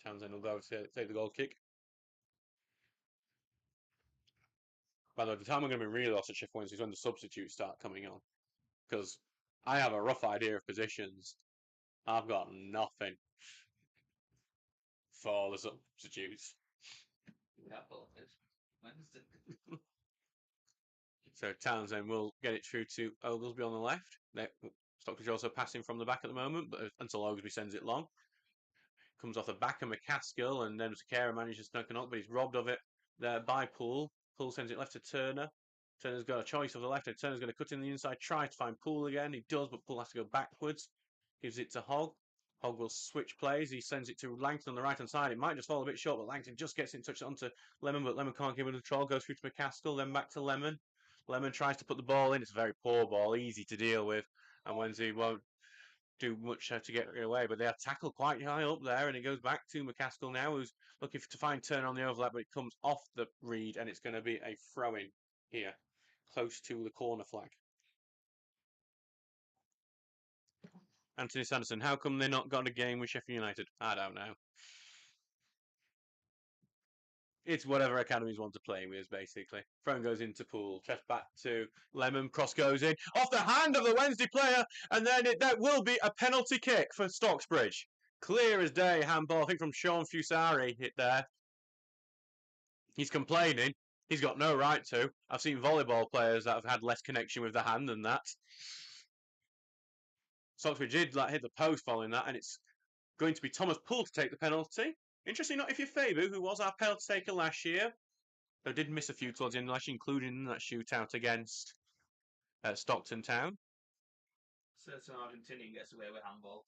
Townsend will go to take the goal kick. By the way, the time I'm going to be really lost at Sheffield Wednesday is when the substitutes start coming on, because I have a rough idea of positions. I've got nothing for the substitutes. So Townsend will get it through to Oglesby on the left. Stockbridge also passing from the back at the moment, but until Oglesby sends it long. Comes off the back of McCaskill, and then Sakara manages to knock it up, but he's robbed of it there by Poole. Poole sends it left to Turner. Turner's got a choice of the left, and Turner's going to cut in the inside, try to find Poole again. He does, but Poole has to go backwards. Gives it to Hogg. Hogg will switch plays. He sends it to Langton on the right-hand side. It might just fall a bit short, but Langton just gets in touch onto Lemon, but Lemon can't give it a control. Goes through to McCaskill, then back to Lemon. Lemon tries to put the ball in. It's a very poor ball, easy to deal with. And Wednesday won't do much to get it away, but they are tackled quite high up there, and it goes back to McCaskill now, who's looking to find Turner on the overlap, but it comes off the read, and it's going to be a throw-in here, close to the corner flag. Anthony Sanderson, how come they're not got a game with Sheffield United? I don't know. It's whatever academies want to play with, basically. Throw goes into Poole. Chest back to Lemon. Cross goes in. Off the hand of the Wednesday player. And then that will be a penalty kick for Stocksbridge. Clear as day handball. I think from Sean Fusari hit there. He's complaining. He's got no right to. I've seen volleyball players that have had less connection with the hand than that. Stocksbridge did hit the post following that. And it's going to be Thomas Poole to take the penalty. Interesting, not if you're Fabu, who was our penalty taker last year. They did miss a few towards the end, actually, including that shootout against Stockton Town. Certain Argentinian gets away with handball.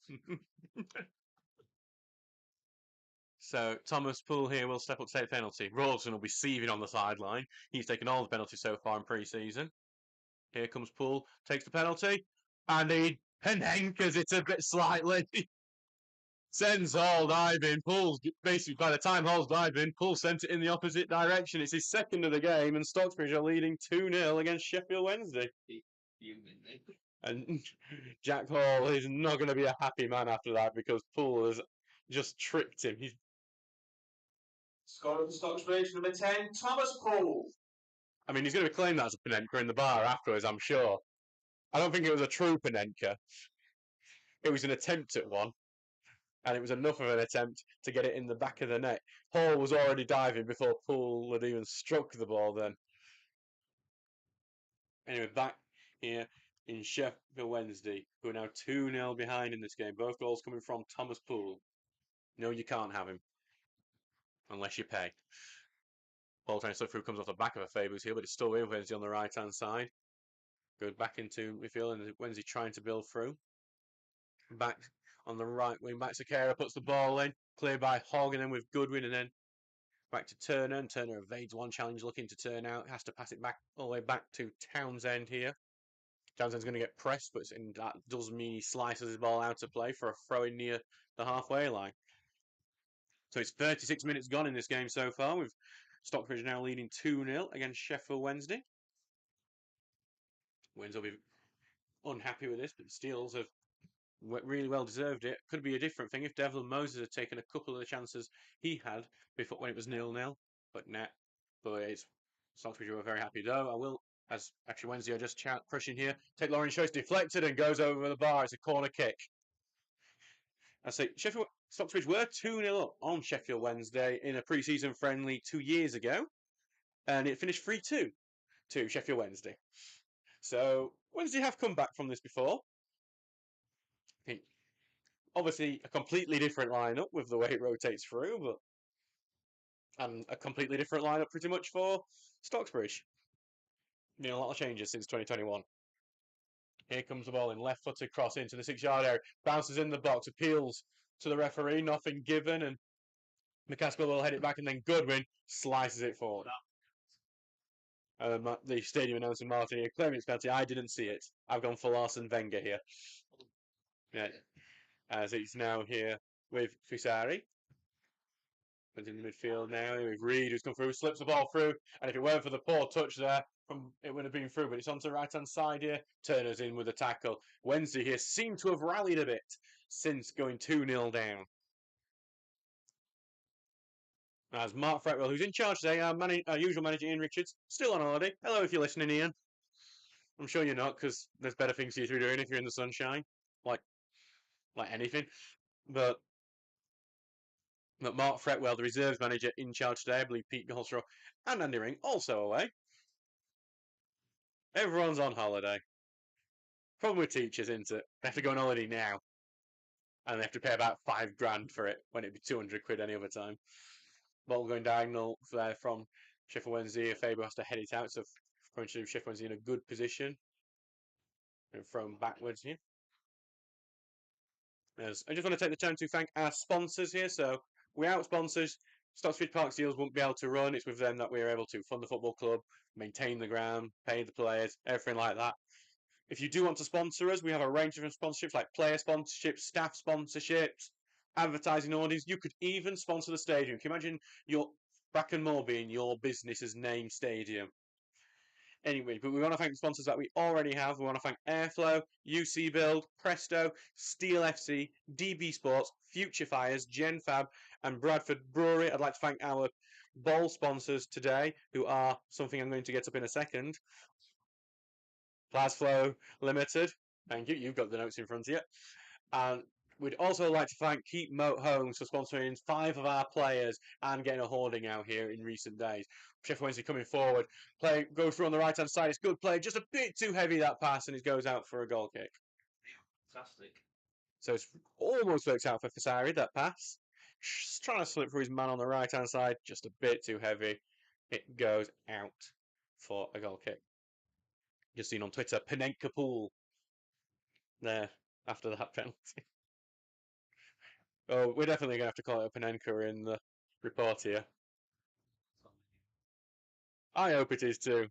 So Thomas Poole here will step up to take the penalty. Rawson will be seething on the sideline. He's taken all the penalties so far in pre-season. Here comes Poole, takes the penalty, and he Penenkas it a bit slightly. Sends Hall diving. Poole, basically, by the time Hall's diving, Poole sent it in the opposite direction. It's his second of the game, and Stocksbridge are leading 2-0 against Sheffield Wednesday. And Jack Hall is not going to be a happy man after that because Poole has just tricked him. Scorer for Stocksbridge, number 10, Thomas Poole. I mean, he's going to claim that as a Panenka in the bar afterwards, I'm sure. I don't think it was a true Panenka. It was an attempt at one. And it was enough of an attempt to get it in the back of the net. Hall was already diving before Poole had even struck the ball then. Anyway, back here in Sheffield Wednesday, who are now 2-0 behind in this game. Both goals coming from Thomas Poole. No, you can't have him. Unless you pay. Ball trying to slip through, comes off the back of a Fabu's here, but it's still with Wednesday on the right-hand side. Goes back into midfield, and Wednesday trying to build through. Back on the right wing back, Sakara puts the ball in, cleared by Hogg, and then with Goodwin, and then Back to Turner, and Turner evades one challenge, looking to turn out. Has to pass it back all the way back to Townsend here. Townsend's going to get pressed, but that does mean he slices his ball out of play for a throw in near the halfway line. So it's 36 minutes gone in this game so far, with Stockbridge now leading 2-0 against Sheffield Wednesday. Wins will be unhappy with this, but the Steels have really well deserved it. Could be a different thing if Devlin Moses had taken a couple of the chances he had before when it was 0-0, but it's Stockbridge were very happy though. I will, as actually Wednesday are just pushing here. Take Lauren Show, deflected and goes over the bar. It's a corner kick. I say Stocksbridge were 2-0 up on Sheffield Wednesday in a pre-season friendly 2 years ago, and it finished 3-2 to Sheffield Wednesday. So Wednesday have come back from this before. Obviously, a completely different lineup with the way it rotates through, and a completely different lineup pretty much for Stocksbridge. A lot of changes since 2021. Here comes the ball in left-footed cross into the 6-yard area, bounces in the box, appeals to the referee, nothing given, and McCaskill will head it back, and then Goodwin slices it forward. The stadium announcer Martin here claiming it's penalty. I didn't see it. I've gone for Arsene Wenger here. Yeah, as it's now here with Fusari. But in the midfield now with Reed, who's come through, slips the ball through, and if it weren't for the poor touch there, it would have been through. But it's onto the right-hand side here. Turner's in with a tackle. Wednesday here seemed to have rallied a bit since going 2-0 down. As Mark Fretwell, who's in charge today, our usual manager Ian Richards, still on holiday. Hello if you're listening, Ian. I'm sure you're not, because there's better things for you to be doing if you're in the sunshine, like anything. But Mark Fretwell, the reserves manager, in charge today. I believe Pete Goldshaw and Andy Ring also away. Everyone's on holiday. Problem with teachers, isn't it? They have to go on holiday now, and they have to pay about £5,000 for it when it'd be 200 quid any other time. Ball going diagonal there from Sheffield Wednesday. Faber has to head it out, so going to Sheffield Wednesday in a good position. And thrown backwards here. Yes, I just want to take the time to thank our sponsors here. So without sponsors, Stocksbridge Park Steels wouldn't be able to run. It's with them that we're able to fund the football club, maintain the ground, pay the players, everything like that. If you do want to sponsor us, we have a range of sponsorships like player sponsorships, staff sponsorships, advertising orders. You could even sponsor the stadium. Can you imagine your Bracken Moor being your business's name stadium? Anyway, but we want to thank the sponsors that we already have. We want to thank Airflow, UC Build, Presto, Steel FC, DB Sports, Future Fires, GenFab, and Bradford Brewery. I'd like to thank our bowl sponsors today, who are something I'm going to get up in a second. Plasflow Limited. Thank you. You've got the notes in front of you. And we'd also like to thank Keep Moat Homes for sponsoring 5 of our players and getting a hoarding out here in recent days. Sheffield Wednesday coming forward, goes through on the right-hand side. It's good play, just a bit too heavy that pass, and it goes out for a goal kick. Fantastic. So it's almost worked out for Fusari, that pass. Just trying to slip through his man on the right-hand side, just a bit too heavy. It goes out for a goal kick. Just seen on Twitter, Panenka Pool there after that penalty. Oh, we're definitely going to have to call it a Panenka in the report here. I hope it is too.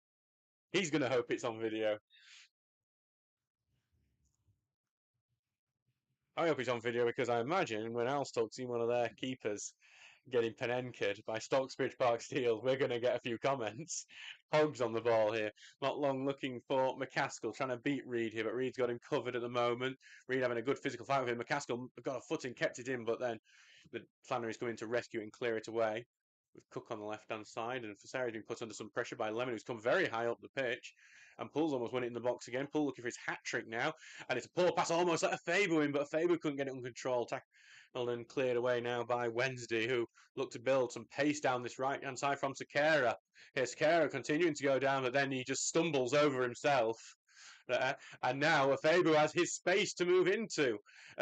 He's going to hope it's on video. I hope it's on video because I imagine when Alstock's seen one of their keepers getting Panenka'd by Stocksbridge Park Steels, we're going to get a few comments. Hogs on the ball here. Not long looking for McCaskill, trying to beat Reed here, but Reed's got him covered at the moment. Reed having a good physical fight with him. McCaskill got a footing, kept it in, but then the Flannery's coming to rescue it and clear it away. With Cook on the left-hand side, and Fusari's been put under some pressure by Lemon, who's come very high up the pitch. And Pool's almost won it in the box again. Pool looking for his hat-trick now. And it's a poor pass, almost like a Faber win, but Faber couldn't get it under control. Tackled and cleared away now by Wednesday, who looked to build some pace down this right-hand side from Sakara. Here's Sakara continuing to go down, but then he just stumbles over himself. And now Faber has his space to move into.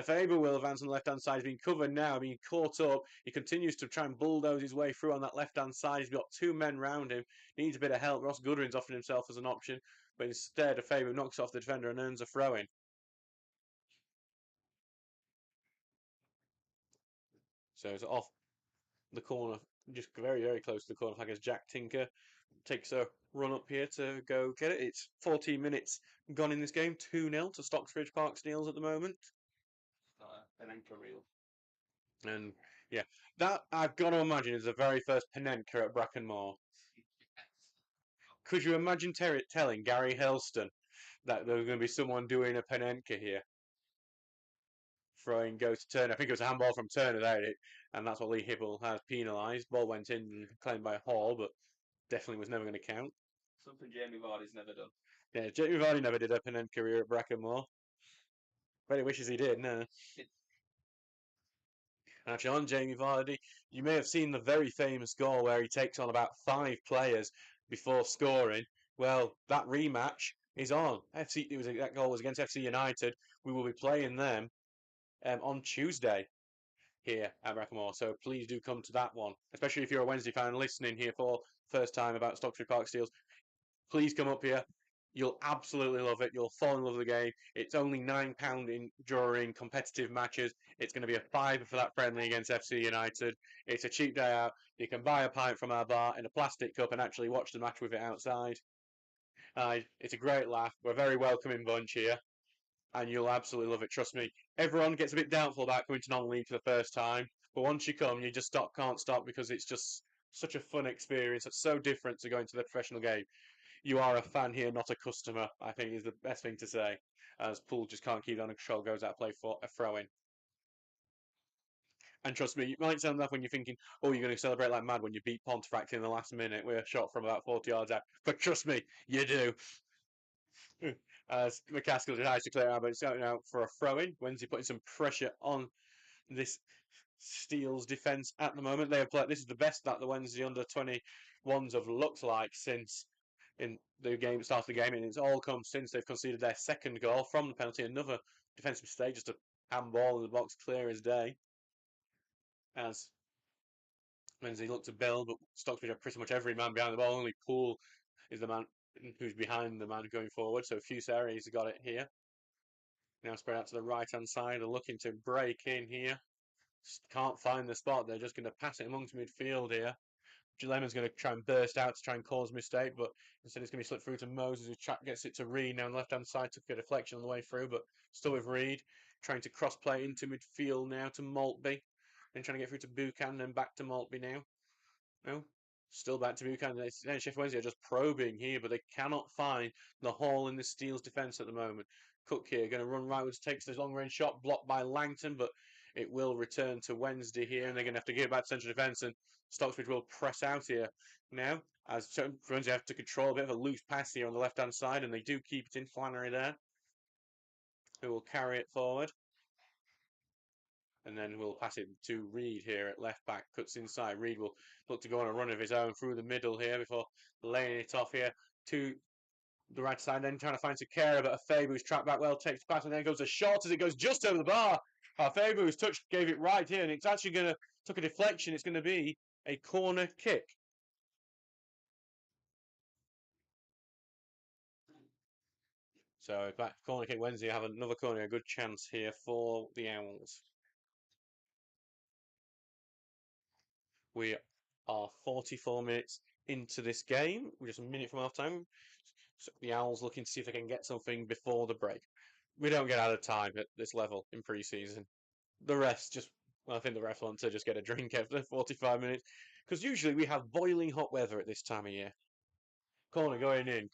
Faber will advance on the left-hand side. He's been covered now, being caught up. He continues to try and bulldoze his way through on that left-hand side. He's got 2 men round him. Needs a bit of help. Ross Goodwin's offering himself as an option, but instead Faber knocks off the defender and earns a throw-in. So it's off the corner just very, very close to the corner flag as Jack Tinker takes a run up here to go get it. It's 14 minutes gone in this game, 2-0 to Stocksbridge Park Steels at the moment. Penenka reel. And yeah, that I've got to imagine is the very first Penenka at Brackenmore. Could you imagine telling Gary Helston that there was going to be someone doing a Penenka here? Throwing goes to Turner. I think it was a handball from Turner there, and that's what Lee Hibble has penalised. Ball went in, claimed by Hall, but definitely was never going to count. Something Jamie Vardy's never done. Yeah, Jamie Vardy never did a Penenka career at Brackenmore. But he wishes he did, no. Actually, on Jamie Vardy, you may have seen the very famous goal where he takes on about 5 players before scoring. Well, that rematch is on. That goal was against FC United. We will be playing them on Tuesday here at Brackenmore. So please do come to that one, especially if you're a Wednesday fan listening here for the first time about Stocksbridge Park Steels. Please come up here. You'll absolutely love it. You'll fall in love with the game. It's only £9 during competitive matches. It's going to be a £5 for that friendly against FC United. It's a cheap day out. You can buy a pint from our bar in a plastic cup and actually watch the match with it outside. It's a great laugh. We're a very welcoming bunch here, and you'll absolutely love it. Trust me. Everyone gets a bit doubtful about coming to non-league for the first time, but once you come, you just can't stop because it's just such a fun experience. It's so different to going to the professional game. You are a fan here, not a customer, I think is the best thing to say. As Poole just can't keep it under control, goes out to play for a throw-in. And trust me, it might sound like when you're thinking, oh, you're going to celebrate like mad when you beat Pontefract in the last minute with a shot from about 40 yards out. But trust me, you do. As McCaskill tries to clear out, but it's out now for a throw-in. Wednesday putting some pressure on this Steel's defence at the moment. They have played. This is the best that the Wednesday under-21s have looked like since in the game, start of the game, and it's all come since they've conceded their second goal from the penalty. Another defensive mistake, just a handball in the box, clear as day. As Wednesday look to build, but Stocksbridge have pretty much every man behind the ball. Only Poole is the man who's behind the man going forward. So Fusere's got it here. Now spread out to the right-hand side. They're looking to break in here. Just can't find the spot. They're just going to pass it amongst midfield here. Lemon's going to try and burst out to try and cause a mistake, but instead it's going to be slipped through to Moses, who gets it to Reed. Now on the left-hand side, took a deflection on the way through, but still with Reed. Trying to cross-play into midfield now to Maltby. Then trying to get through to Buchanan, then back to Maltby now. No, still back to Buchanan. Sheffield Wednesday are just probing here, but they cannot find the hole in the Steel's defence at the moment. Cook here, going to run rightwards, takes this long-range shot, blocked by Langton, but it will return to Wednesday here, and they're going to have to give it back to central defence, and Stocksbridge will press out here now, as Wednesday have to control a bit of a loose pass here on the left-hand side, and they do keep it in. Flannery there, who will carry it forward. And then we'll pass it to Reed here at left back. Cuts inside. Reed will look to go on a run of his own through the middle here before laying it off here to the right side. Then trying to find Sakara, but Faber who's trapped back well takes the pass and then goes as short as it goes just over the bar. Faber who's touched gave it right here, and it's actually going to took a deflection. It's going to be a corner kick. So back corner kick Wednesday, have another corner, a good chance here for the Owls. We are 44 minutes into this game. We're just a minute from half time. So the Owls looking to see if they can get something before the break. We don't get out of time at this level in pre-season. The refs I think the refs want to just get a drink after 45 minutes. Because usually we have boiling hot weather at this time of year. Corner going in.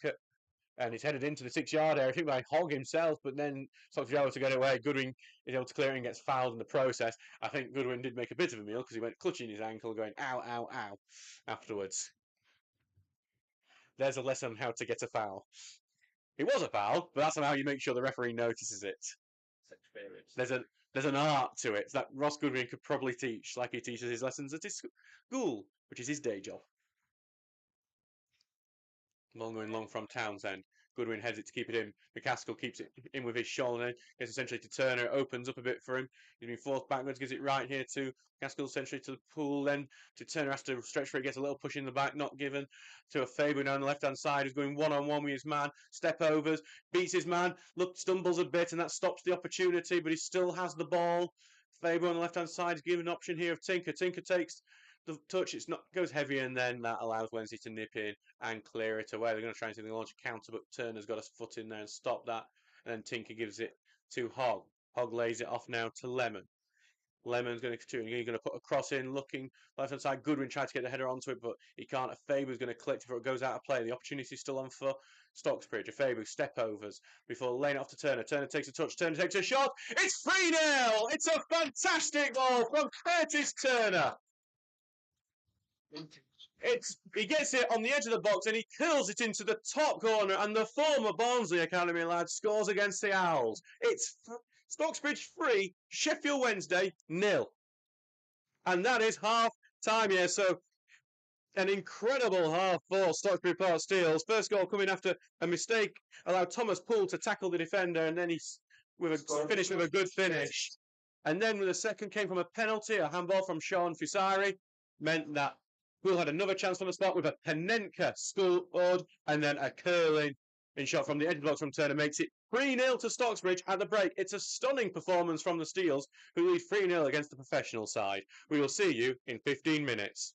And it's headed into the 6-yard area, I think by Hogg himself, but then Stocksbridge able to get away. Goodwin is able to clear it and gets fouled in the process. I think Goodwin did make a bit of a meal because he went clutching his ankle, going ow, ow, ow afterwards. There's a lesson on how to get a foul. It was a foul, but that's how you make sure the referee notices it. It's experience. There's an art to it that Ross Goodwin could probably teach, like he teaches his lessons at his school, which is his day job. Long going long from Townsend. Goodwin heads it to keep it in. McCaskill keeps it in with his shoulder and gets essentially to Turner. It opens up a bit for him. He's been forced backwards, gives it right here to McCaskill, essentially to the Pool. Then to Turner, has to stretch for it, gets a little push in the back, not given. To a Faber now on the left-hand side, who's going one-on-one with his man. Step overs, beats his man, stumbles a bit, and that stops the opportunity, but he still has the ball. Faber on the left-hand side is given an option here of Tinker. Tinker takes the touch. It's not goes heavy, and then that allows Wednesday to nip in and clear it away. They're going to try and launch a counter, but Turner's got a foot in there and stop that. And then Tinker gives it to Hogg. Hogg lays it off now to Lemon. Lemon's going to continue. He's going to put a cross in, looking left hand side. Goodwin tried to get the header onto it, but he can't. Faber's going to collect before it goes out of play. The opportunity is still on for Stocksbridge. Faber step overs before laying it off to Turner. Turner takes a touch. Turner takes a shot. It's 3-0. It's a fantastic ball from Curtis Turner. He gets it on the edge of the box and he curls it into the top corner, and the former Barnsley Academy lad scores against the Owls. It's Stocksbridge 3, Sheffield Wednesday 0. And that is half time here. So an incredible half for Stocksbridge Park Steels. First goal coming after a mistake allowed Thomas Poole to tackle the defender, and then he's finished with a good finish. And then the second came from a penalty, a handball from Sean Fusari, meant that Poole had another chance from the spot with a Panenka scored, and then a curling in shot from the edge box from Turner makes it 3-0 to Stocksbridge at the break. It's a stunning performance from the Steels, who lead 3-0 against the professional side. We will see you in 15 minutes.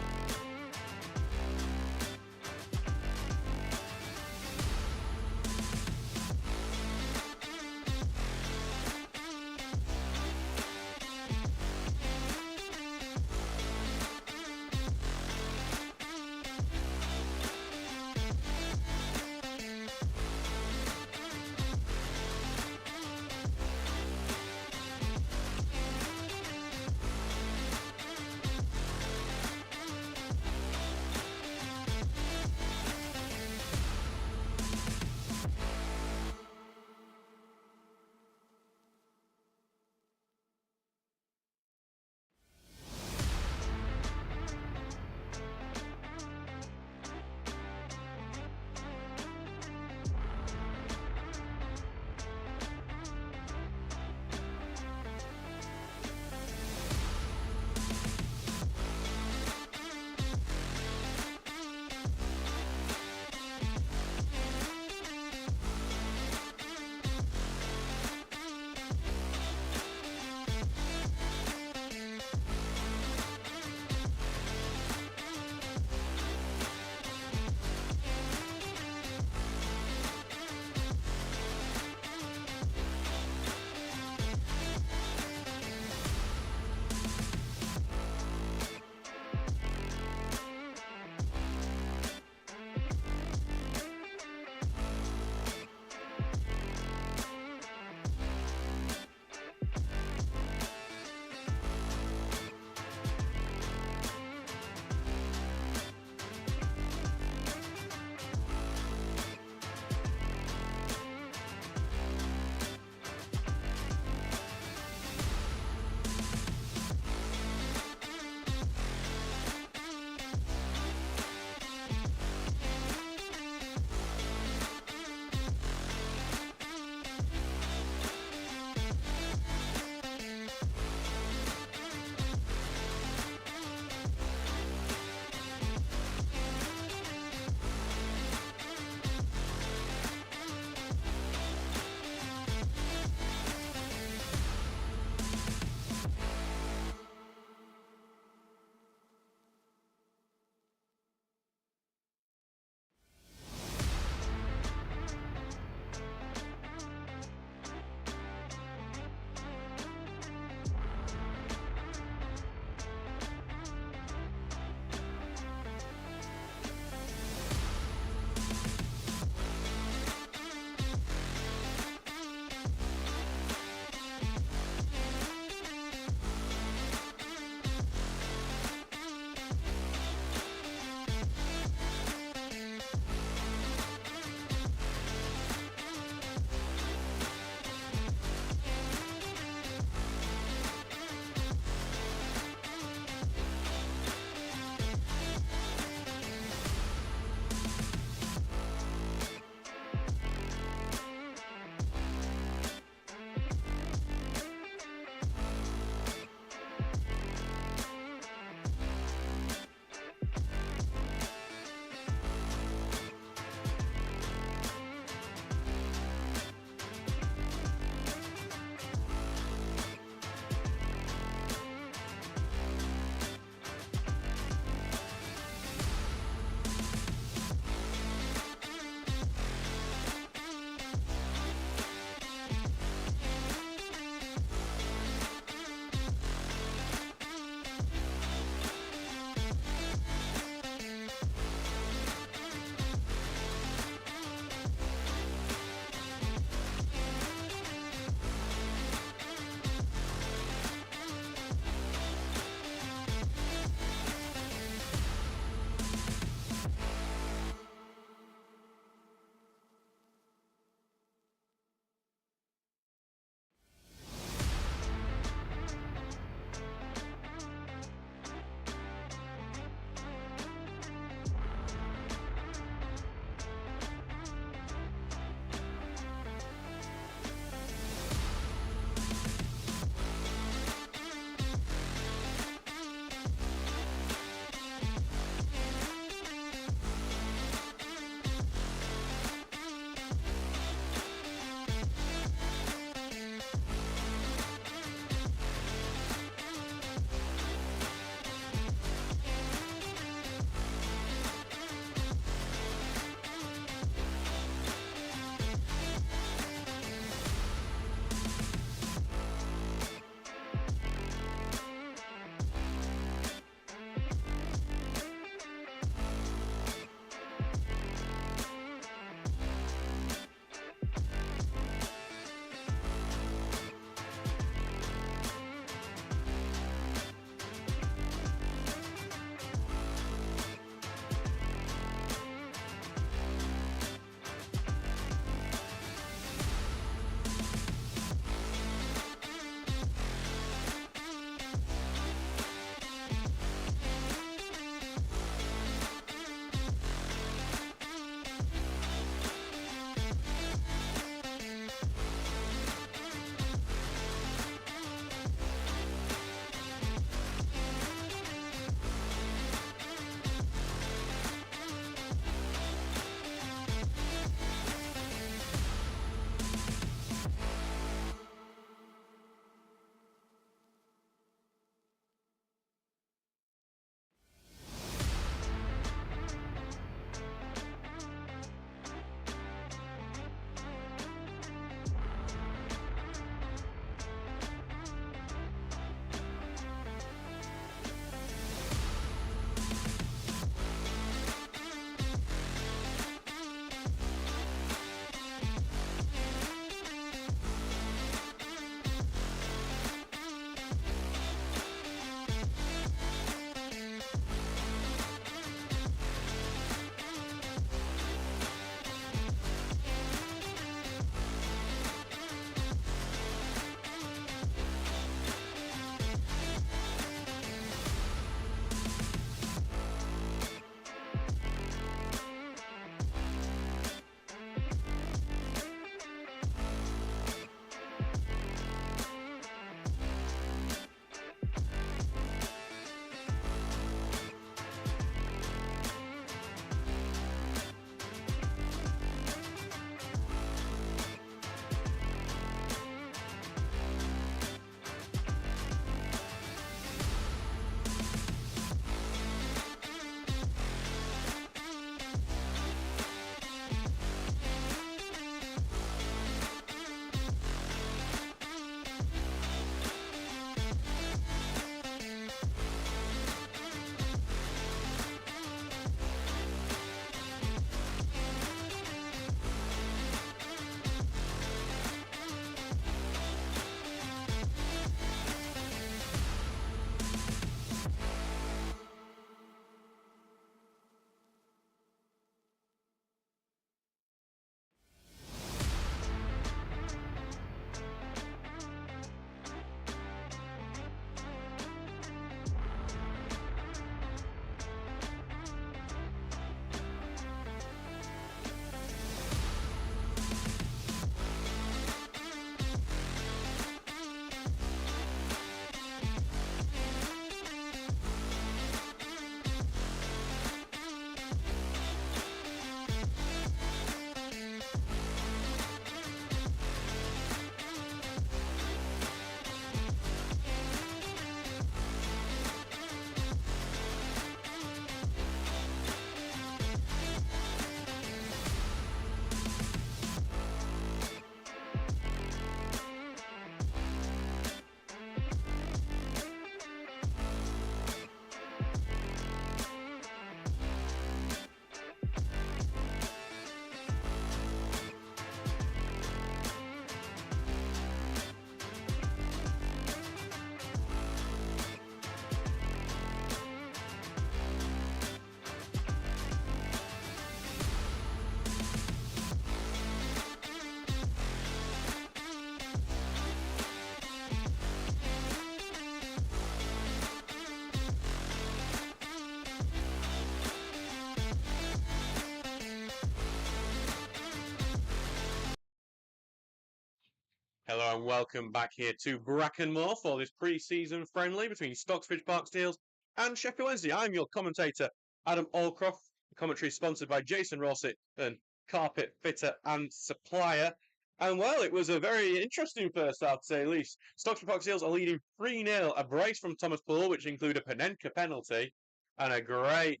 Hello and welcome back here to Brackenmore for this pre-season friendly between Stocksbridge Park Steels and Sheffield Wednesday. I'm your commentator, Adam Allcroft. The commentary is sponsored by Jason Rossett and Carpet Fitter and Supplier. And well, it was a very interesting first half to say the least. Stocksbridge Park Steels are leading 3-0, a brace from Thomas Poole, which included a Panenka penalty, and a great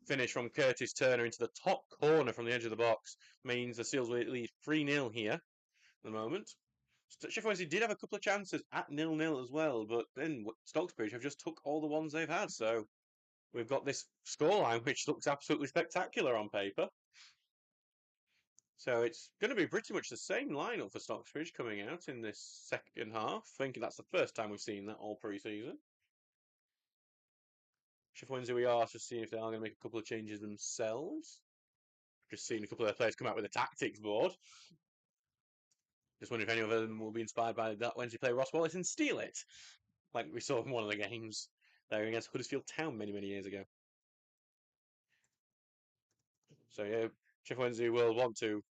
finish from Curtis Turner into the top corner from the edge of the box. Means the Steels will lead 3-0 here at the moment. Sheffield Wednesday did have a couple of chances at 0-0 as well, but then Stocksbridge have just took all the ones they've had. So we've got this scoreline, which looks absolutely spectacular on paper. So it's going to be pretty much the same lineup for Stocksbridge coming out in this second half. I think that's the first time we've seen that all pre-season. Sheffield Wednesday, we are just seeing if they are going to make a couple of changes themselves. Just seeing a couple of players come out with a tactics board. Just wondering if any of them will be inspired by that Wednesday player Ross Wallace and steal it, like we saw in one of the games there against Huddersfield Town many years ago. So yeah, Sheffield Wednesday will want to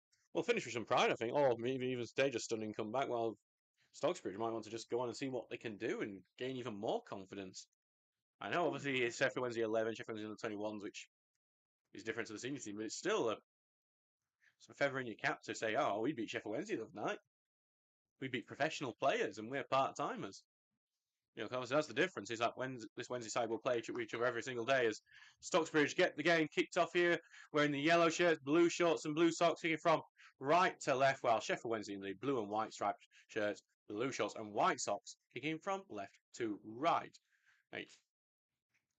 finish with some pride, I think, or maybe even stage a stunning comeback. While Stocksbridge might want to just go on and see what they can do and gain even more confidence. I know, obviously, it's Sheffield Wednesday 11, Sheffield Wednesday under 21s, which is different to the senior team, but it's still some feather in your cap to say, oh, we beat Sheffield Wednesday the other night. We beat professional players and we're part-timers. You know, obviously that's the difference, is that when this Wednesday side will play each other every single day as Stocksbridge get the game kicked off here, wearing the yellow shirts, blue shorts and blue socks, kicking from right to left, while Sheffield Wednesday in the blue and white striped shirts, blue shorts and white socks, kicking from left to right. Right.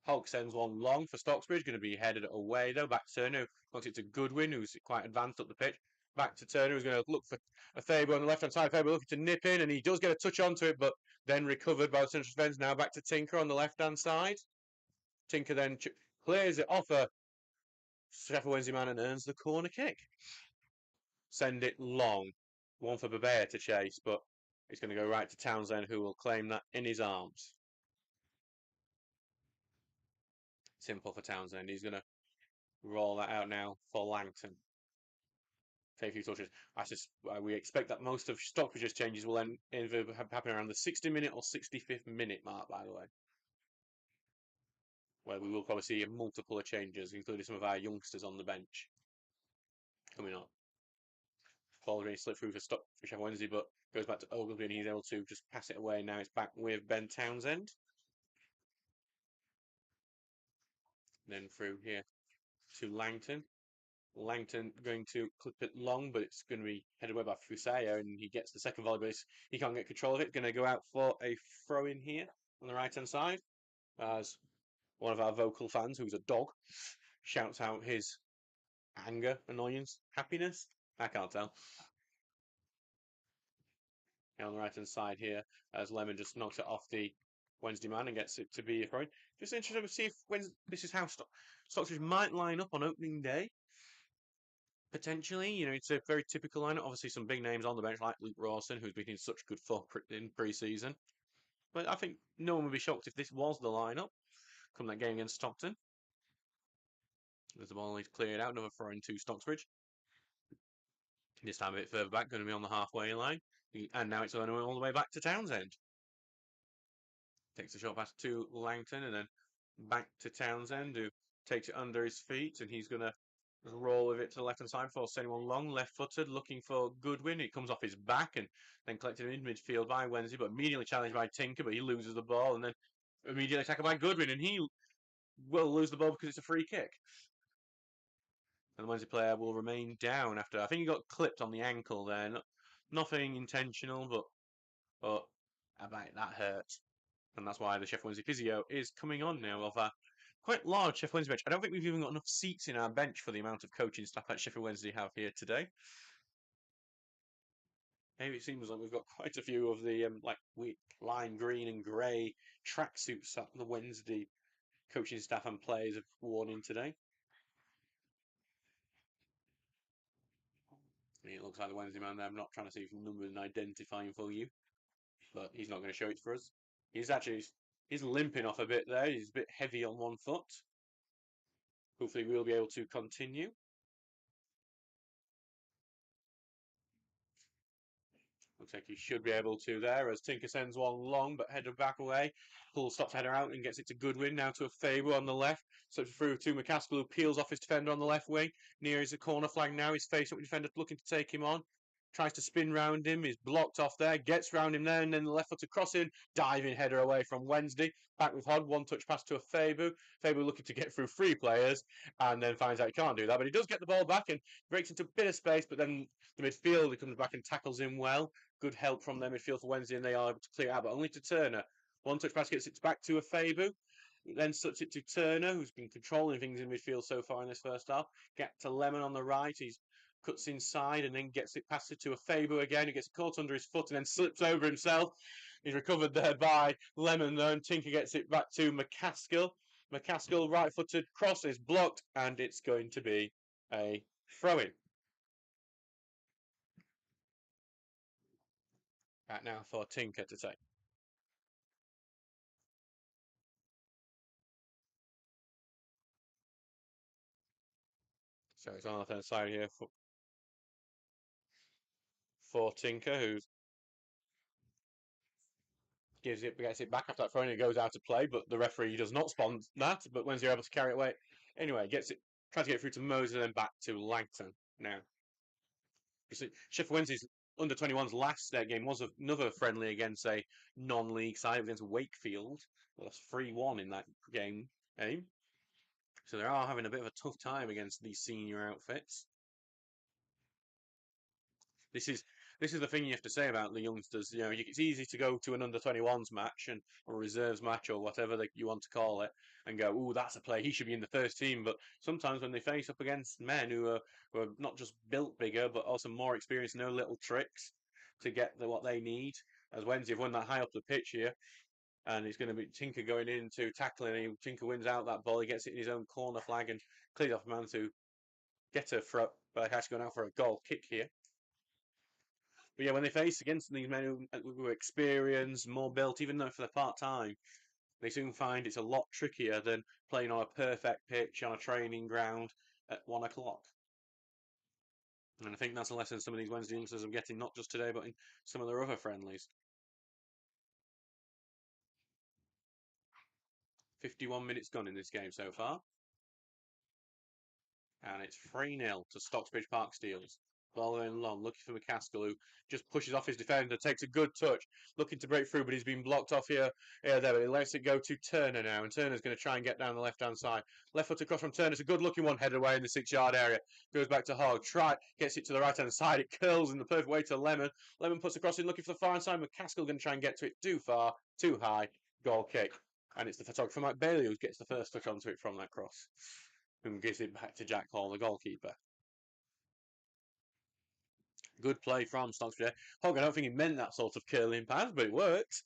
Hulk sends one long for Stocksbridge, going to be headed away though, back to Turner, wants it to Goodwin, who's quite advanced up the pitch. Back to Turner, who's going to look for a Faber on the left-hand side. Faber looking to nip in, and he does get a touch onto it, but then recovered by the central defence. Now back to Tinker on the left-hand side. Tinker then clears it off a Sheffield Wednesday man and earns the corner kick. Send it long. One for Babea to chase, but it's going to go right to Townsend, who will claim that in his arms. Simple for Townsend. He's going to roll that out now for Langton. Take a few touches. We expect that most of Stockbridge's changes will either happen around the 60-minute or 65th minute mark, by the way. Where we will probably see multiple changes, including some of our youngsters on the bench coming up. Following slip through for Sheffield Wednesday, but goes back to Ogilvie and he's able to just pass it away. Now it's back with Ben Townsend. Then through here to Langton. Langton going to clip it long, but it's going to be headed away by Fusaya, and he gets the second volley, but he can't get control of it. Going to go out for a throw in here on the right-hand side, as one of our vocal fans, who's a dog, shouts out his anger, annoyance, happiness. I can't tell. And on the right-hand side here, as Lemon just knocks it off the Wednesday man and gets it to be a throw in. Just interested to see if this is how Stocksbridge might line up on opening day. Potentially, you know, it's a very typical lineup. Obviously, some big names on the bench like Luke Rawson, who's been in such good form in pre-season. But I think no one would be shocked if this was the lineup come that game against Stockton. There's the ball, he's cleared out, another throw into Stocksbridge. This time a bit further back, going to be on the halfway line. And now it's going all the way back to Townsend. Takes a shot pass to Langton and then back to Townsend, who takes it under his feet, and he's going to roll with it to the left-hand side for anyone long, left-footed, looking for Goodwin. It comes off his back and then collected in midfield by Wednesday, but immediately challenged by Tinker, but he loses the ball, and then immediately tackled by Goodwin, and he will lose the ball because it's a free kick. And the Wednesday player will remain down after, I think he got clipped on the ankle there. Nothing intentional, but that hurt. And that's why the Sheffield Wednesday physio is coming on now of a quite large Sheffield Wednesday bench. I don't think we've even got enough seats in our bench for the amount of coaching staff that Sheffield Wednesday have here today. Maybe it seems like we've got quite a few of the lime green and grey tracksuits that the Wednesday coaching staff and players have worn in today. It looks like the Wednesday man there. I'm not trying to see if numbers and identifying for you, but he's not going to show it for us. He's limping off a bit there. He's a bit heavy on one foot. Hopefully we'll be able to continue. Looks like he should be able to there as Tinker sends one long but header back away. Hull stops header out and gets it to Goodwin. Now to a Faber on the left. Slips through to McCaskill who peels off his defender on the left wing. Near is the corner flag now. He's facing up with defender looking to take him on. Tries to spin round him. He's blocked off there. Gets round him there and then the left footed crossing. Diving header away from Wednesday. Back with Hod. One touch pass to a Fabu. Fabu looking to get through 3 players and then finds out he can't do that. But he does get the ball back and breaks into a bit of space. But then the midfielder comes back and tackles him well. Good help from their midfield for Wednesday and they are able to clear it out. But only to Turner. One touch pass gets it back to a Fabu. Then suts it to Turner, who's been controlling things in midfield so far in this first half. Get to Lemon on the right. He's cuts inside and then gets it passed to a Fabu again, who gets caught under his foot and then slips over himself. He's recovered there by Lemon though, and Tinker gets it back to McCaskill. McCaskill, right-footed cross is blocked, and it's going to be a throw-in. Back now for Tinker to take. So it's on the left-hand side here for Tinker, who gets it back after that throw, and it goes out of play, but the referee does not sponsor that. But Wednesday are able to carry it away anyway, tries to get it through to Moses and then back to Langton now. You see, Sheffield Wednesday's under 21's last game was another friendly against a non-league side against Wakefield. Well, that's 3-1 in that game. So they are having a bit of a tough time against these senior outfits. This is the thing you have to say about the youngsters. You know, it's easy to go to an under 21s match or a reserves match or whatever you want to call it, and go, "Oh, that's a player. He should be in the first team." But sometimes when they face up against men who are not just built bigger, but also more experienced, know little tricks to get what they need. As Wednesday have won that high up the pitch here, and it's going to be Tinker going into tackling. And Tinker wins out that ball. He gets it in his own corner flag and clears off a man to get a throw. But actually going out for a goal kick here. But yeah, when they face against these men who are experienced, more built, even though for they're part-time, they soon find it's a lot trickier than playing on a perfect pitch on a training ground at 1 o'clock. And I think that's a lesson some of these Wednesday youngsters are getting, not just today, but in some of their other friendlies. 51 minutes gone in this game so far. And it's 3-0 to Stocksbridge Park Steelers. Ball going long, looking for McCaskill, who just pushes off his defender, takes a good touch, looking to break through, but he's been blocked off here, there, but he lets it go to Turner now, and Turner's going to try and get down the left-hand side. Left foot across from Turner, it's a good-looking one, headed away in the 6-yard area, goes back to Hogg, gets it to the right-hand side, it curls in the perfect way to Lemon. Lemon puts across in, looking for the far-hand side, McCaskill going to try and get to it too far, too high, goal kick. And it's the photographer, Mike Bailey, who gets the first touch onto it from that cross, who gives it back to Jack Hall, the goalkeeper. Good play from Stocksbridge. Hogg, I don't think he meant that sort of curling pass, but it worked.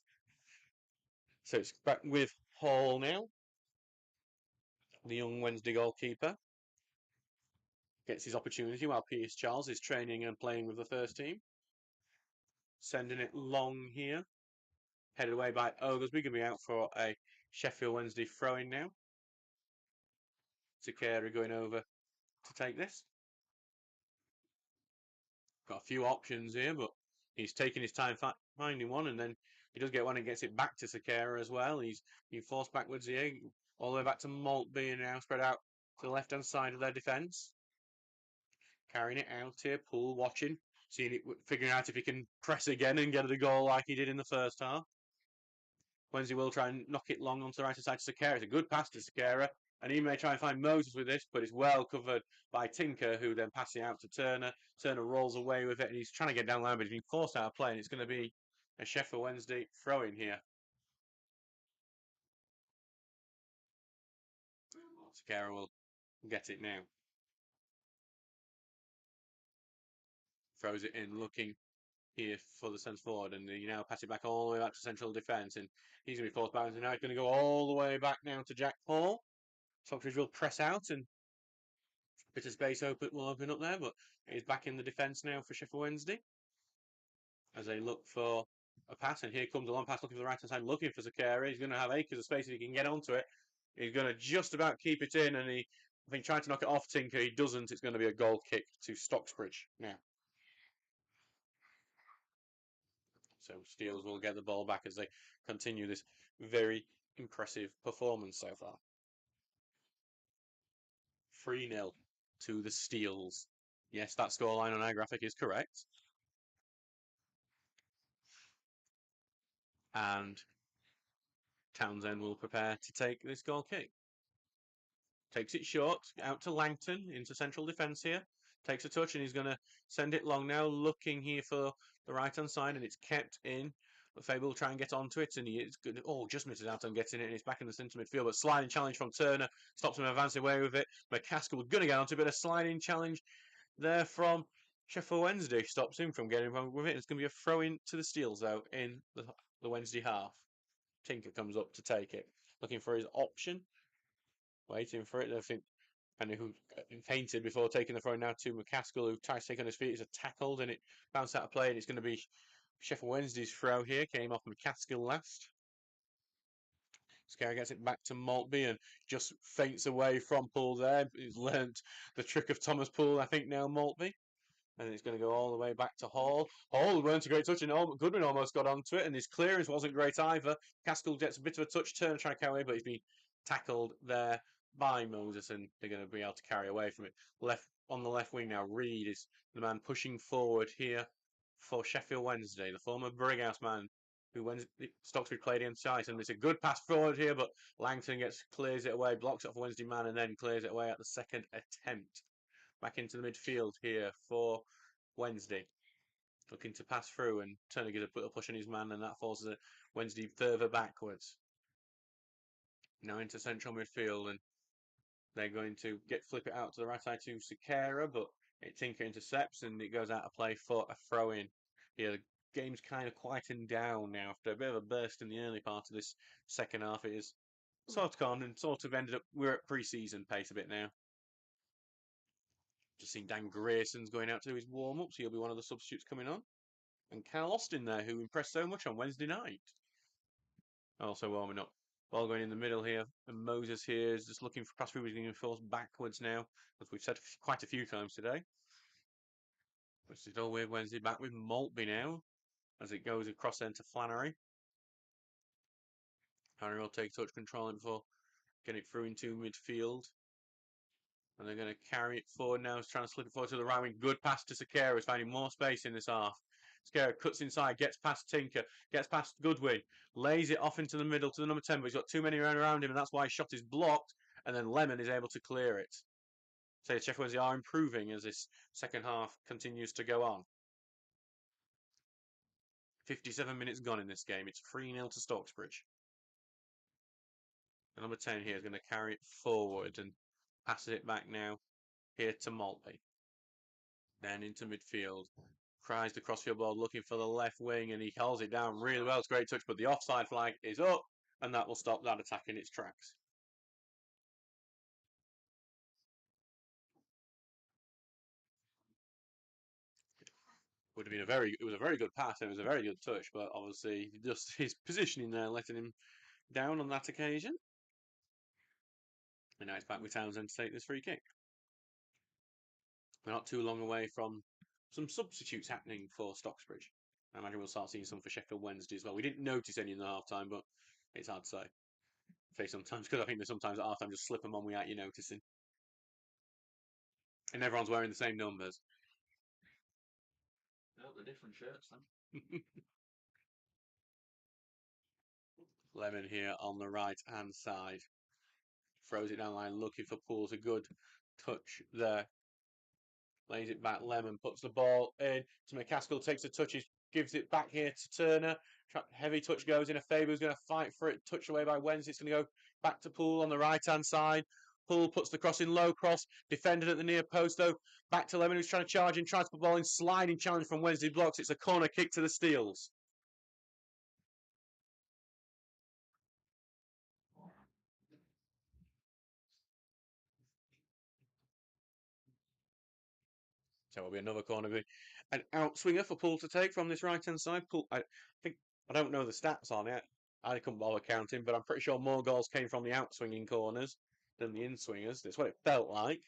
So it's back with Hall now. The young Wednesday goalkeeper gets his opportunity while Pierce Charles is training and playing with the first team. Sending it long here. Headed away by Oglesby. Going to be out for a Sheffield Wednesday throw-in now. Takeri going over to take this. Got a few options here, but he's taking his time finding one, and then he does get one and gets it back to Sakara as well. He's forced backwards here, all the way back to Maltby and now spread out to the left-hand side of their defence. Carrying it out here, Poole watching, seeing it, figuring out if he can press again and get a goal like he did in the first half. Wednesday will try and knock it long onto the right-hand side to Sakara. It's a good pass to Sakara. And he may try and find Moses with this, but it's well covered by Tinker, who then passes it out to Turner. Turner rolls away with it, and he's trying to get down the line, but he's been forced out of play, and it's going to be a Sheffield Wednesday throw-in here. Sakara will get it now. Throws it in, looking here for the centre forward, and you now pass it back all the way back to central defence, and he's going to be forced back, and now he's going to go all the way back now to Jack Hall. Stockbridge will press out, and a bit of space will open up there, but he's back in the defence now for Sheffield Wednesday as they look for a pass, and here comes a long pass looking for the right hand side, looking for Zakari. He's going to have acres of space if he can get onto it. He's going to just about keep it in, and I think trying to knock it off Tinker, he doesn't. It's going to be a goal kick to Stocksbridge now. So Steels will get the ball back as they continue this very impressive performance so far. 3-0 to the Steels. Yes, that scoreline on our graphic is correct. And Townsend will prepare to take this goal kick. Takes it short, out to Langton, into central defence here. Takes a touch and he's going to send it long now, looking here for the right-hand side, and it's kept in. But Faber will try and get onto it, and he is good. Oh, just misses out on getting it, and it's back in the centre midfield. But sliding challenge from Turner stops him advancing away with it. McCaskill was going to get onto it, but a sliding challenge there from Sheffield Wednesday stops him from getting involved with it. It's going to be a throw in to the Steels out in the Wednesday half. Tinker comes up to take it, looking for his option, waiting for it. I think and who fainted before taking the throw now to McCaskill, who tries to take on his feet, is tackled and it bounced out of play, and it's going to be Sheffield Wednesday's throw here. Came off McCaskill last. Scarra gets it back to Maltby and just faints away from Poole there. He's learnt the trick of Thomas Poole, I think, now Maltby. And it's going to go all the way back to Hall. Hall weren't a great touch, and Goodwin almost got onto it, and his clearance wasn't great either. Caskill gets a bit of a touch, Turner trying to carry away, but he's been tackled there by Moses, and they're going to be able to carry away from it. Left on the left wing now, Reed is the man pushing forward here for Sheffield Wednesday, the former Brighouse man who Stocksbridge played inside, and it's a good pass forward here, but Langton clears it away, blocks it off Wednesday man, and then clears it away at the second attempt. Back into the midfield here for Wednesday. Looking to pass through, and Turner gives a push on his man, and that forces Wednesday further backwards. Now into central midfield, and they're going to flip it out to the right side to Sakara, but Tinker intercepts, and it goes out of play for a throw-in. Here, the game's kind of quietened down now after a bit of a burst in the early part of this second half. It is sort of gone and sort of ended up, we're at pre-season pace a bit now. Just seen Dan Grayson's going out to do his warm-ups. He'll be one of the substitutes coming on. And Carl Austin there, who impressed so much on Wednesday night. Also warming up. Ball going in the middle here. And Moses here is just looking for pass through. He's going to force backwards now, as we've said quite a few times today. Which is all weird Wednesday back with Maltby now, as it goes across then to Flannery. Flannery will take touch control before getting it through into midfield. And they're going to carry it forward now. He's trying to slip it forward to the right wing. Good pass to Sakara. He's finding more space in this half. Sakara cuts inside, gets past Tinker, gets past Goodwin, lays it off into the middle to the number 10, but he's got too many around him, and that's why his shot is blocked. And then Lemon is able to clear it. So Sheffield Wednesday are improving as this second half continues to go on. 57 minutes gone in this game. It's 3-0 to Stocksbridge. The number 10 here is going to carry it forward and passes it back now here to Maltby. Then into midfield. Cries the crossfield ball looking for the left wing, and he holds it down really well. It's a great touch, but the offside flag is up, and that will stop that attack in its tracks. It was a very good pass, and it was a very good touch, but obviously just his positioning there letting him down on that occasion. And now it's back with Townsend to take this free kick. We're not too long away from some substitutes happening for Stocksbridge. I imagine we'll start seeing some for Sheffield Wednesday as well. We didn't notice any in the half-time, but it's hard to say sometimes, because I think that sometimes at half-time just slip them on without you noticing. And everyone's wearing the same numbers. No, the different shirts then. Lemon here on the right-hand side. Throws it down the line, looking for Poole's a good touch there. Lays it back. Lemon puts the ball in to McCaskill, takes the touches, gives it back here to Turner. Heavy touch goes in. A Faber's going to fight for it. Touched away by Wednesday. It's going to go back to Poole on the right-hand side. Poole puts the cross in, low cross. Defended at the near post, though. Back to Lemon, who's trying to charge in. Tries to put the ball in. Sliding challenge from Wednesday blocks. It's a corner kick to the Steels. So it'll be another corner. An outswinger for Poole to take from this right-hand side. Poole, I don't know the stats on it. I couldn't bother counting, but I'm pretty sure more goals came from the outswinging corners than the in-swingers. That's what it felt like.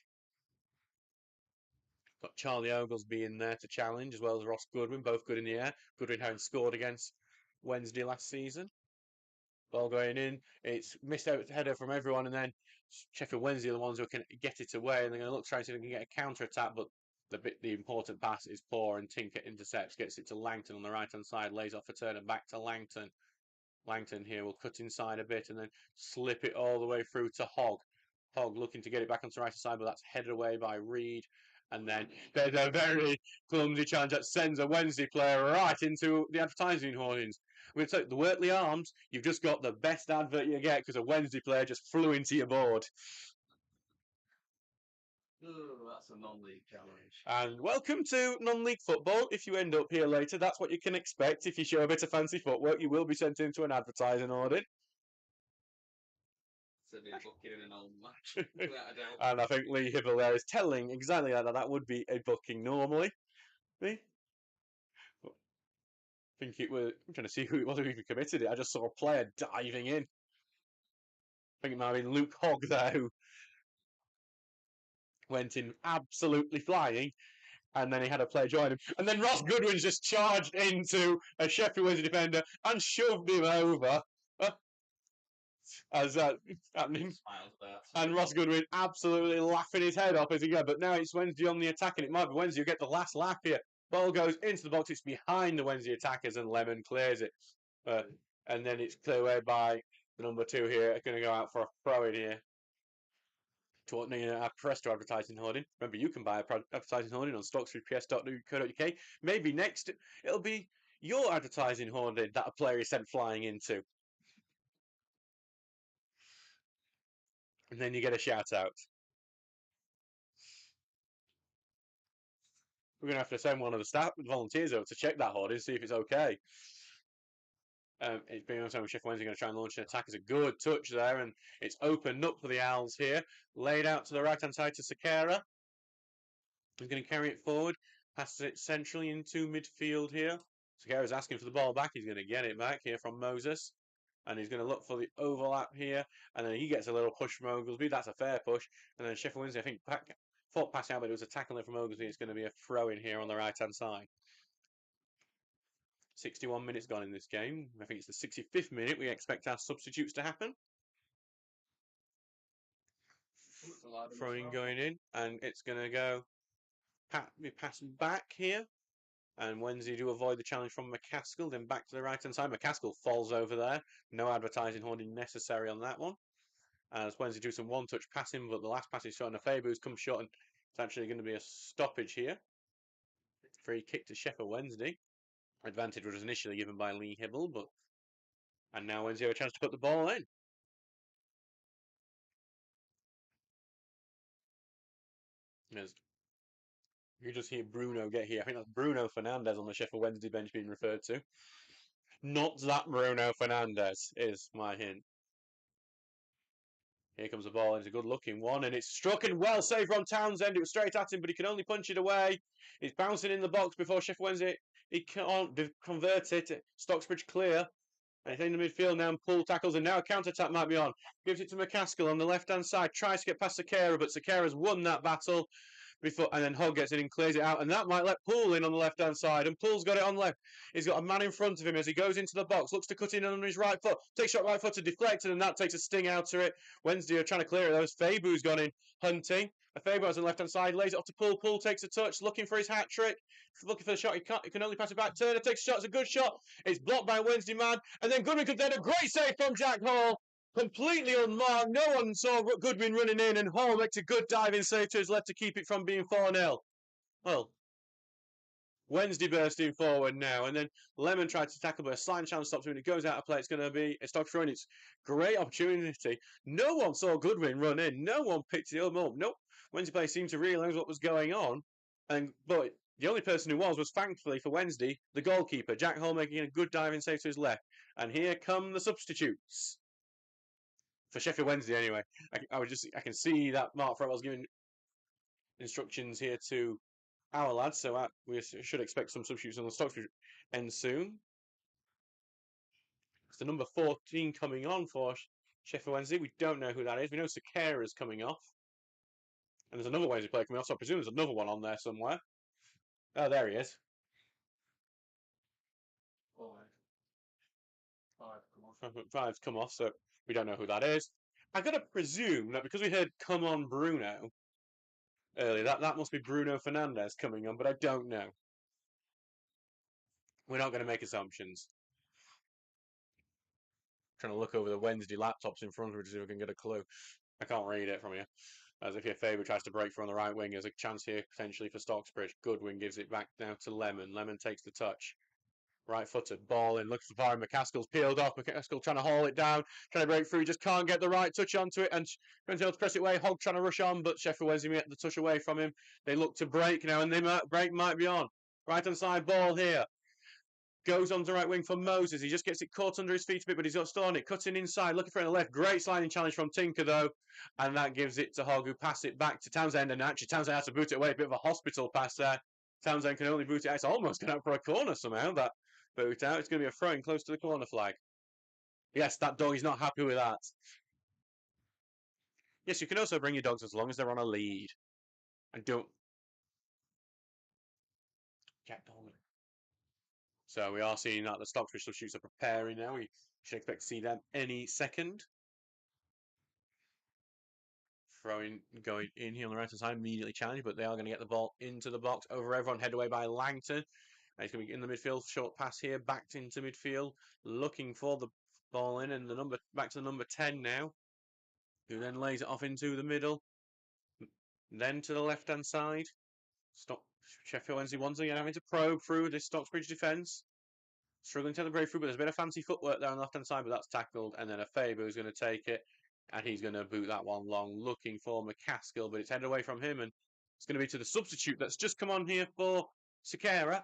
Got Charlie Oglesby in there to challenge, as well as Ross Goodwin, both good in the air. Goodwin having scored against Wednesday last season. Ball going in, it's missed out header from everyone, and then Sheffield Wednesday are the ones who can get it away, and they're going to look try to see if they can get a counter attack, but the important pass is poor, and Tinker intercepts, gets it to Langton on the right hand side, lays off a turn and back to Langton. Langton here will cut inside a bit and then slip it all the way through to Hogg. Hogg looking to get it back onto the right side, but that's headed away by Reed. And then there's a very clumsy challenge that sends a Wednesday player right into the advertising hoardings. With the Wortley Arms, you've just got the best advert you get because a Wednesday player just flew into your board. Oh, that's a non-league challenge. And welcome to non-league football. If you end up here later, that's what you can expect. If you show a bit of fancy footwork, you will be sent into an advertising audit. Booking in an old match. And I think Lee Hibble there is telling exactly that would be a booking normally. I think it was. I'm trying to see who it was who even committed it. I just saw a player diving in. I think it might have been Luke Hogg there who went in absolutely flying, and then he had a player join him. And then Ross Goodwin's just charged into a Sheffield Wednesday defender and shoved him over. As that happening. And Ross Goodwin absolutely laughing his head off as he goes. But now it's Wednesday on the attack, and it might be Wednesday who get the last lap here. Ball goes into the box. It's behind the Wednesday attackers, and Lemon clears it. And then it's cleared away by the number 2 here. Going to go out for a throw in here. To our press to advertising hoarding. Remember, you can buy advertising hoarding on stocksbridgeps.co.uk. Maybe next it'll be your advertising hoarding that a player is sent flying into. And then you get a shout out. We're going to have to send one of the volunteers over to check that hoarding, see if it's okay. It's been on time with Sheffield Wednesday going to try and launch an attack. It's a good touch there, and it's opened up for the Owls here. Laid out to the right-hand side to Sakara. He's going to carry it forward. Passes it centrally into midfield here. Sakara's asking for the ball back. He's going to get it back here from Moses. And he's going to look for the overlap here. And then he gets a little push from Oglesby. That's a fair push. And then Sheffield Wednesday, I think, thought passing out, but it was a tackle in from Oglesby. It's going to be a throw in here on the right-hand side. 61 minutes gone in this game. I think it's the 65th minute. We expect our substitutes to happen. Throwing going in, and it's going to go be passed back here. And Wednesday do avoid the challenge from McCaskill, then back to the right-hand side. McCaskill falls over there. No advertising hoarding necessary on that one. As Wednesday do some one-touch passing, but the last pass is shot, and a Faber's come short, and it's actually going to be a stoppage here. Free kick to Sheffield Wednesday. Advantage was initially given by Lee Hibble, and now Wednesday have a chance to put the ball in. As you just hear Bruno get here. I think that's Bruno Fernandes on the Sheffield Wednesday bench being referred to. Not that Bruno Fernandes is my hint. Here comes the ball, and it's a good-looking one, and it's struck and well saved from Townsend. It was straight at him, but he can only punch it away. It's bouncing in the box before Sheffield Wednesday. He can't convert it. Stocksbridge clear. And it's in the midfield now, and Poole tackles, and now a counter-attack might be on. Gives it to McCaskill on the left-hand side. Tries to get past Sakara, but Sakara's won that battle. And then Hogg gets in and clears it out, and that might let Poole in on the left-hand side, and Poole's got it on left. He's got a man in front of him as he goes into the box, looks to cut in on his right foot, takes shot right foot to deflect, and that takes a sting out of it. Wednesday are trying to clear it. There's Fabu's gone in hunting. Fabu has on the left-hand side, lays it off to Poole. Poole takes a touch, looking for his hat-trick. Looking for the shot, he can only pass it back. Turner takes a shot, it's a good shot. It's blocked by Wednesday man, and then Goodwin could then a great save from Jack Hall. Completely unmarked. No one saw Goodwin running in, and Hall makes a good diving save to his left to keep it from being 4-0. Well, Wednesday bursting forward now, and then Lemon tried to tackle, but a sliding challenge stops him, and it goes out of play. It's going to be a stock throw, and it's great opportunity. No one saw Goodwin run in. No one picked it up. Nope. Wednesday players seemed to realise what was going on, but the only person who was thankfully for Wednesday, the goalkeeper, Jack Hall, making a good diving save to his left. And here come the substitutes. For Sheffield Wednesday, anyway. I can see that Mark Fretwell's giving instructions here to our lads, so we should expect some substitutes on the Stocksbridge end soon. It's the number 14 coming on for Sheffield Wednesday. We don't know who that is. We know Sakara's coming off. And there's another Wednesday player coming off, so I presume there's another one on there somewhere. Oh, there he is. Five's come off, so we don't know who that is. I'm going to presume that because we heard "Come on, Bruno" earlier, that must be Bruno Fernandes coming on, but I don't know. We're not going to make assumptions. Trying to look over the Wednesday laptops in front of me to see if we can get a clue. I can't read it from here. As if your favourite tries to break through on the right wing, there's a chance here potentially for Stocksbridge. Goodwin gives it back now to Lemon. Lemon takes the touch. Right-footed, ball in, looks for fire. McCaskill's peeled off. McCaskill trying to haul it down, trying to break through. Just can't get the right touch onto it, and Wednesday able to press it away. Hogg trying to rush on, but Sheffield Wednesday get the touch away from him. They look to break now, and the break might be on. Right-hand side ball here. Goes on the right wing for Moses. He just gets it caught under his feet a bit, but he's still on it. Cutting inside, looking for it on the left. Great sliding challenge from Tinker, though. And that gives it to Hogg, who passed it back to Townsend. And actually, Townsend has to boot it away. A bit of a hospital pass there. Townsend can only boot it out. It's almost going out for a corner somehow, that boot out. It's going to be a throw-in close to the corner flag. Yes, that dog is not happy with that. Yes, you can also bring your dogs as long as they're on a lead. And don't... Jack Dolman. So we are seeing that the Stockbridge substitutes are preparing now. We should expect to see them any second. Throwing going in here on the right hand side, immediately challenged, but they are going to get the ball into the box over everyone, head away by Langton. And he's going to be in the midfield, short pass here, backed into midfield, looking for the ball in, and the number back to the number 10 now, who then lays it off into the middle, then to the left hand side. Stop Sheffield Wednesday once again having to probe through this Stocksbridge defence. Struggling to have the breakthrough, but there's a bit of fancy footwork there on the left hand side, but that's tackled, and then a Faber who's going to take it, and he's going to boot that one long, looking for McCaskill, but it's headed away from him, and it's going to be to the substitute that's just come on here for Sakara,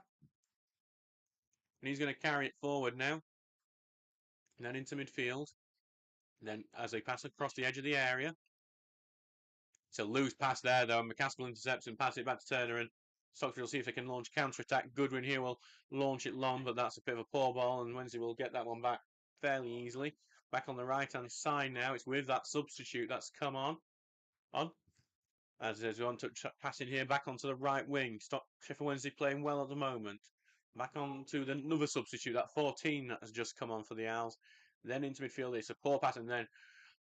and he's going to carry it forward now, and then into midfield, and then as they pass across the edge of the area, it's a loose pass there though, and McCaskill intercepts and passes it back to Turner, and Stockbridge will see if they can launch counter-attack. Goodwin here will launch it long, but that's a bit of a poor ball, and Wednesday will get that one back fairly easily. Back on the right-hand side now, it's with that substitute that's come on. As there's one touch passing here, back onto the right wing. Sheffield Wednesday playing well at the moment. Back on to another substitute, that 14 that has just come on for the Owls. Then into midfield, it's a poor pass, and then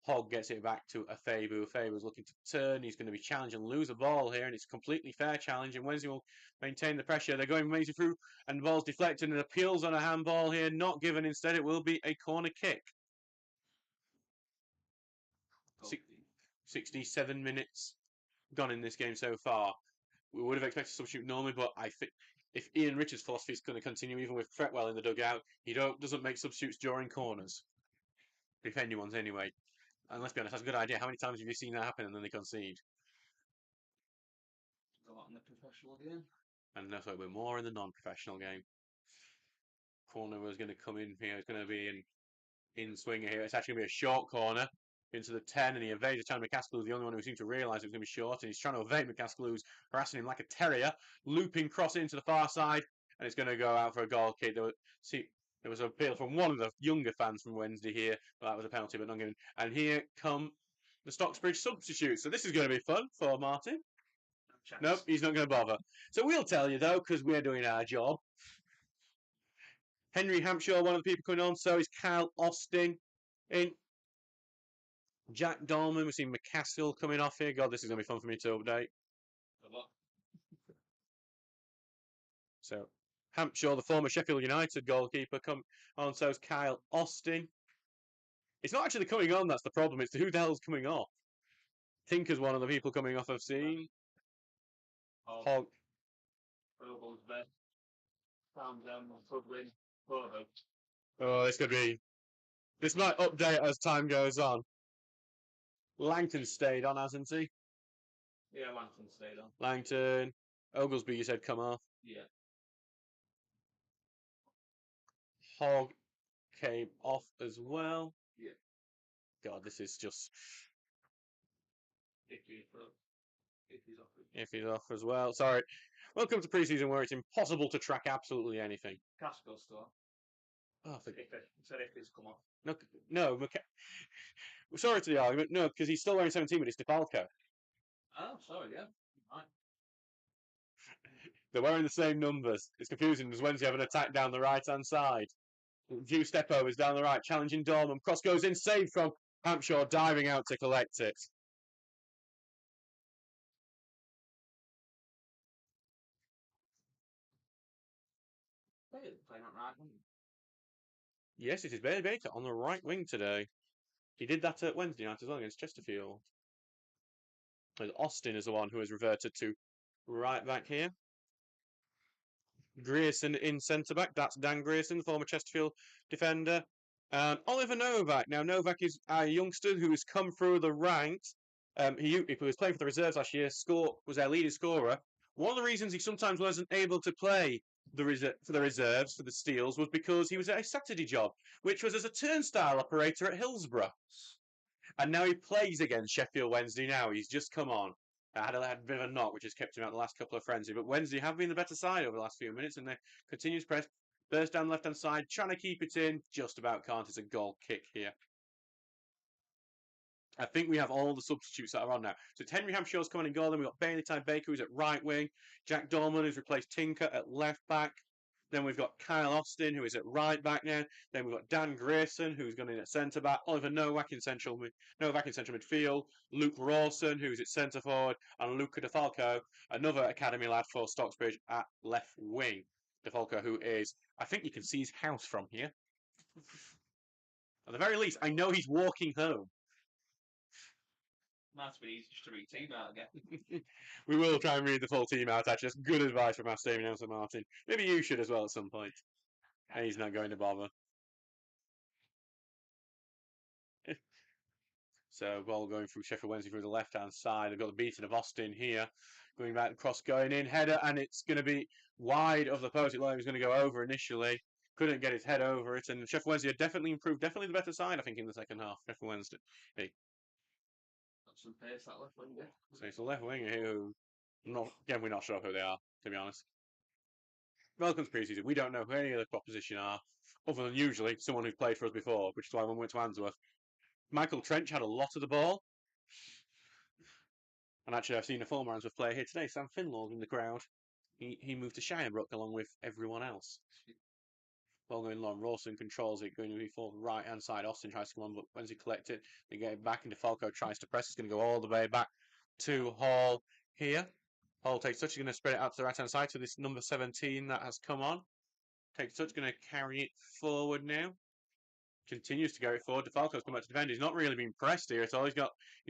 Hogg gets it back to a Faber. Faber's looking to turn. He's going to be challenged and lose the ball here, and it's a completely fair challenge. And Wednesday will maintain the pressure. They're going Maisie through, and the ball's deflected, and appeals on a handball here, not given. Instead, it will be a corner kick. 67 minutes gone in this game so far. We would have expected to substitute normally, but I think if Ian Richards' philosophy is going to continue, even with Fretwell in the dugout, he doesn't make substitutes during corners. If anyone's anyway. And let's be honest, that's a good idea. How many times have you seen that happen and then they concede? A lot in the professional game. And that's why we're more in the non-professional game. Corner was going to come in here. It's going to be an in-swinger here. It's actually going to be a short corner into the 10, and he evades a chance. McCaskill is the only one who seemed to realise it was going to be short, and he's trying to evade McCaskill, who's harassing him like a terrier, looping cross into the far side, and it's going to go out for a goal kick. There was an appeal from one of the younger fans from Wednesday here, but that was a penalty, but not given. And here come the Stocksbridge substitutes. So this is going to be fun for Martin. Nope, he's not going to bother. So we'll tell you, though, because we're doing our job. Henry Hampshire, one of the people coming on. So is Kyle Austin in. Jack Dolman. We've seen McCaskill coming off here. God, this is going to be fun for me to update. So Hampshire, the former Sheffield United goalkeeper, come on. So is Kyle Austin. It's not actually coming on, that's the problem. It's who the hell's coming off. Tinker's one of the people coming off I've seen. Hogg. Oh, this could be... This might update as time goes on. Langton stayed on, hasn't he? Yeah, Langton stayed on. Langton. Oglesby, you said, come off. Yeah. Hogg came off as well. Yeah. God, this is just... If he's off as well. Sorry. Welcome to pre-season where it's impossible to track absolutely anything. Caskill's still. Oh, If he's come off. No. Sorry to the argument. No, because he's still wearing 17, but it's DeFalco. Oh, sorry, yeah. Right. They're wearing the same numbers. It's confusing. Does Wednesday have an attack down the right-hand side? Few step overs down the right, challenging Dorman. Cross goes in, saved from Hampshire, diving out to collect it. Playing on right. Yes, it is Bailey Baker on the right wing today. He did that at Wednesday night as well against Chesterfield. Austin is the one who has reverted to right back here. Grierson in centre back. That's Dan Grierson, the former Chesterfield defender. Oliver Novak. Now, Novak is a youngster who has come through the ranks. He was playing for the reserves last year. Was their leading scorer. One of the reasons he sometimes wasn't able to play for the reserves for the Steels was because he was at a Saturday job, which was as a turnstile operator at Hillsborough. And now he plays against Sheffield Wednesday. Now he's just come on. Had a bit of a knock, which has kept him out the last couple of frenzy. But Wednesday have been the better side over the last few minutes, and they continue to press. Burst down left hand side, trying to keep it in. Just about can't. It's a goal kick here. I think we have all the substitutes that are on now. So it's Henry Hampshire's coming in goal. Then we've got Bailey Ty Baker, who's at right wing. Jack Dorman, who's replaced Tinker at left back. Then we've got Kyle Austin, who is at right back now. Then we've got Dan Grierson, who's going in at centre back. Oliver Novak in central midfield. Luke Rawson, who's at centre forward, and Luca DeFalco, another academy lad for Stocksbridge, at left wing. DeFalco, who is, I think you can see his house from here. At the very least, I know he's walking home. Must be easy just to read team out again. We will try and read the full team out. Actually, that's good advice from our Stephen Nelson Martin. Maybe you should as well at some point. And he's not going to bother. So ball going through Sheffield Wednesday through the left-hand side. They've got the beating of Austin here. Going back, cross going in, header, and it's going to be wide of the post. It looked like it was going to go over initially. Couldn't get his head over it. And Sheffield Wednesday had definitely improved. Definitely the better side, I think, in the second half. Sheffield Wednesday. Hey. Got some pace, that left winger. So it's a left winger who, we're not sure who they are, to be honest. Welcome to pre-season. We don't know who any of the proposition are, other than usually someone who's played for us before, which is why when we went to Handsworth, Michael Trench had a lot of the ball. And actually, I've seen a former Handsworth player here today, Sam Finlaw, in the crowd. He moved to Shirebrook along with everyone else. Ball going long. Rawson controls it, going to be for the right-hand side. Austin tries to come on, but when he collects it, they get it back into Falco, tries to press. It's going to go all the way back to Hall here. Hall takes touch. He's going to spread it out to the right-hand side to this number 17 that has come on. Takes touch, going to carry it forward now. Continues to carry it forward. DeFalco's come back to defend. He's not really been pressed here at all. He's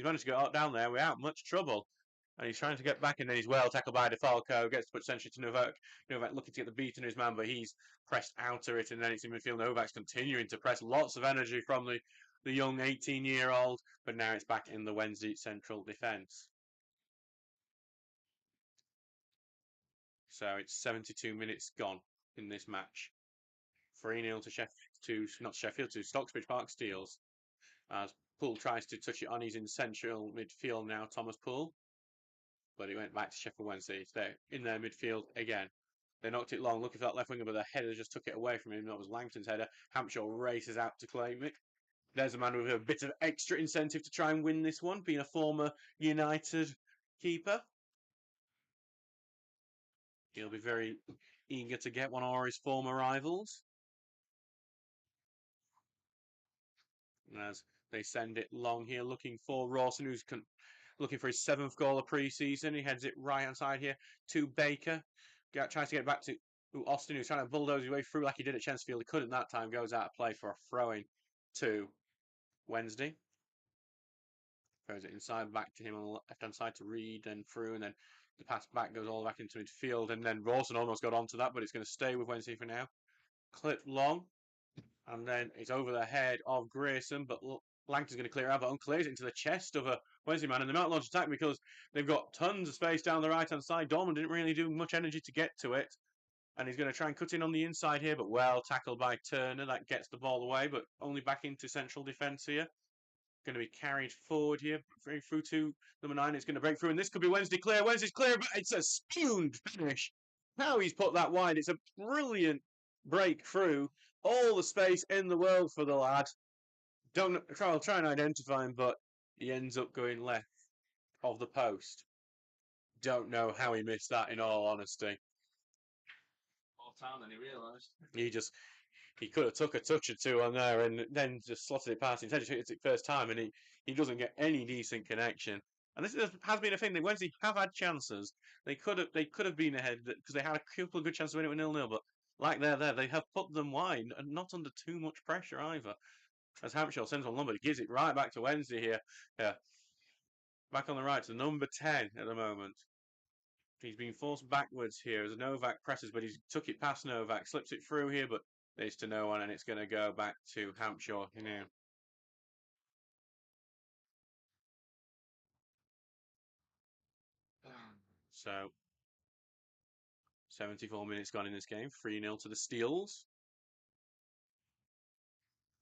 managed to get down there without much trouble. And he's trying to get back, and then he's well tackled by DeFalco. Gets to put essentially to Novak. Novak looking to get the beat in his man, but he's pressed out of it, and then it's in midfield. Novak's continuing to press. Lots of energy from the young 18-year-old, but now it's back in the Wednesday central defence. So it's 72 minutes gone in this match. 3-0 to Stocksbridge Park Steels. As Poole tries to touch it on, he's in central midfield now, Thomas Poole. But it went back to Sheffield Wednesday. It's there in their midfield again. They knocked it long, looking for that left winger, but the header just took it away from him. That was Langton's header. Hampshire races out to claim it. There's a man with a bit of extra incentive to try and win this one, being a former United keeper. He'll be very eager to get one of his former rivals. And as they send it long here, looking for Rawson, who's looking for his 7th goal of pre-season. He heads it right-hand side here to Baker. Tries to get back to Austin, who's trying to bulldoze his way through like he did at Chesterfield. He couldn't that time. Goes out of play for a throw-in to Wednesday. Throws it inside back to him on the left-hand side to Reed and through, and then the pass back goes all back into midfield. And then Rawson almost got onto that, but it's going to stay with Wednesday for now. Clipped long. And then it's over the head of Grierson, but Langton's going to clear out, but unclears it into the chest of a Wednesday man, and they might launch attack because they've got tons of space down the right-hand side. Dorman didn't really do much energy to get to it, and he's going to try and cut in on the inside here, but well tackled by Turner. That gets the ball away, but only back into central defence here. Going to be carried forward here, through to number 9. It's going to break through, and this could be Wednesday clear. Wednesday's clear, but it's a spumed finish. How he's put that wide. It's a brilliant breakthrough. All the space in the world for the lad. I'll try and identify him, but he ends up going left of the post. don't know how he missed that, in all honesty. More time than he realised. He could have took a touch or two on there and then just slotted it past him. Instead, he hit it first time and he doesn't get any decent connection. And this has been a thing. That Wednesday have had chances. They could have been ahead because they had a couple of good chances to win it with 0-0. But like they're there, they have put them wide and not under too much pressure either. As Hampshire sends one long, but he gives it right back to Wednesday here. Yeah, back on the right to number 10 at the moment. He's been forced backwards here as Novak presses, but he's took it past Novak, slips it through here, but it's to no one, and it's going to go back to Hampshire now. So, 74 minutes gone in this game, 3-0 to the Steels.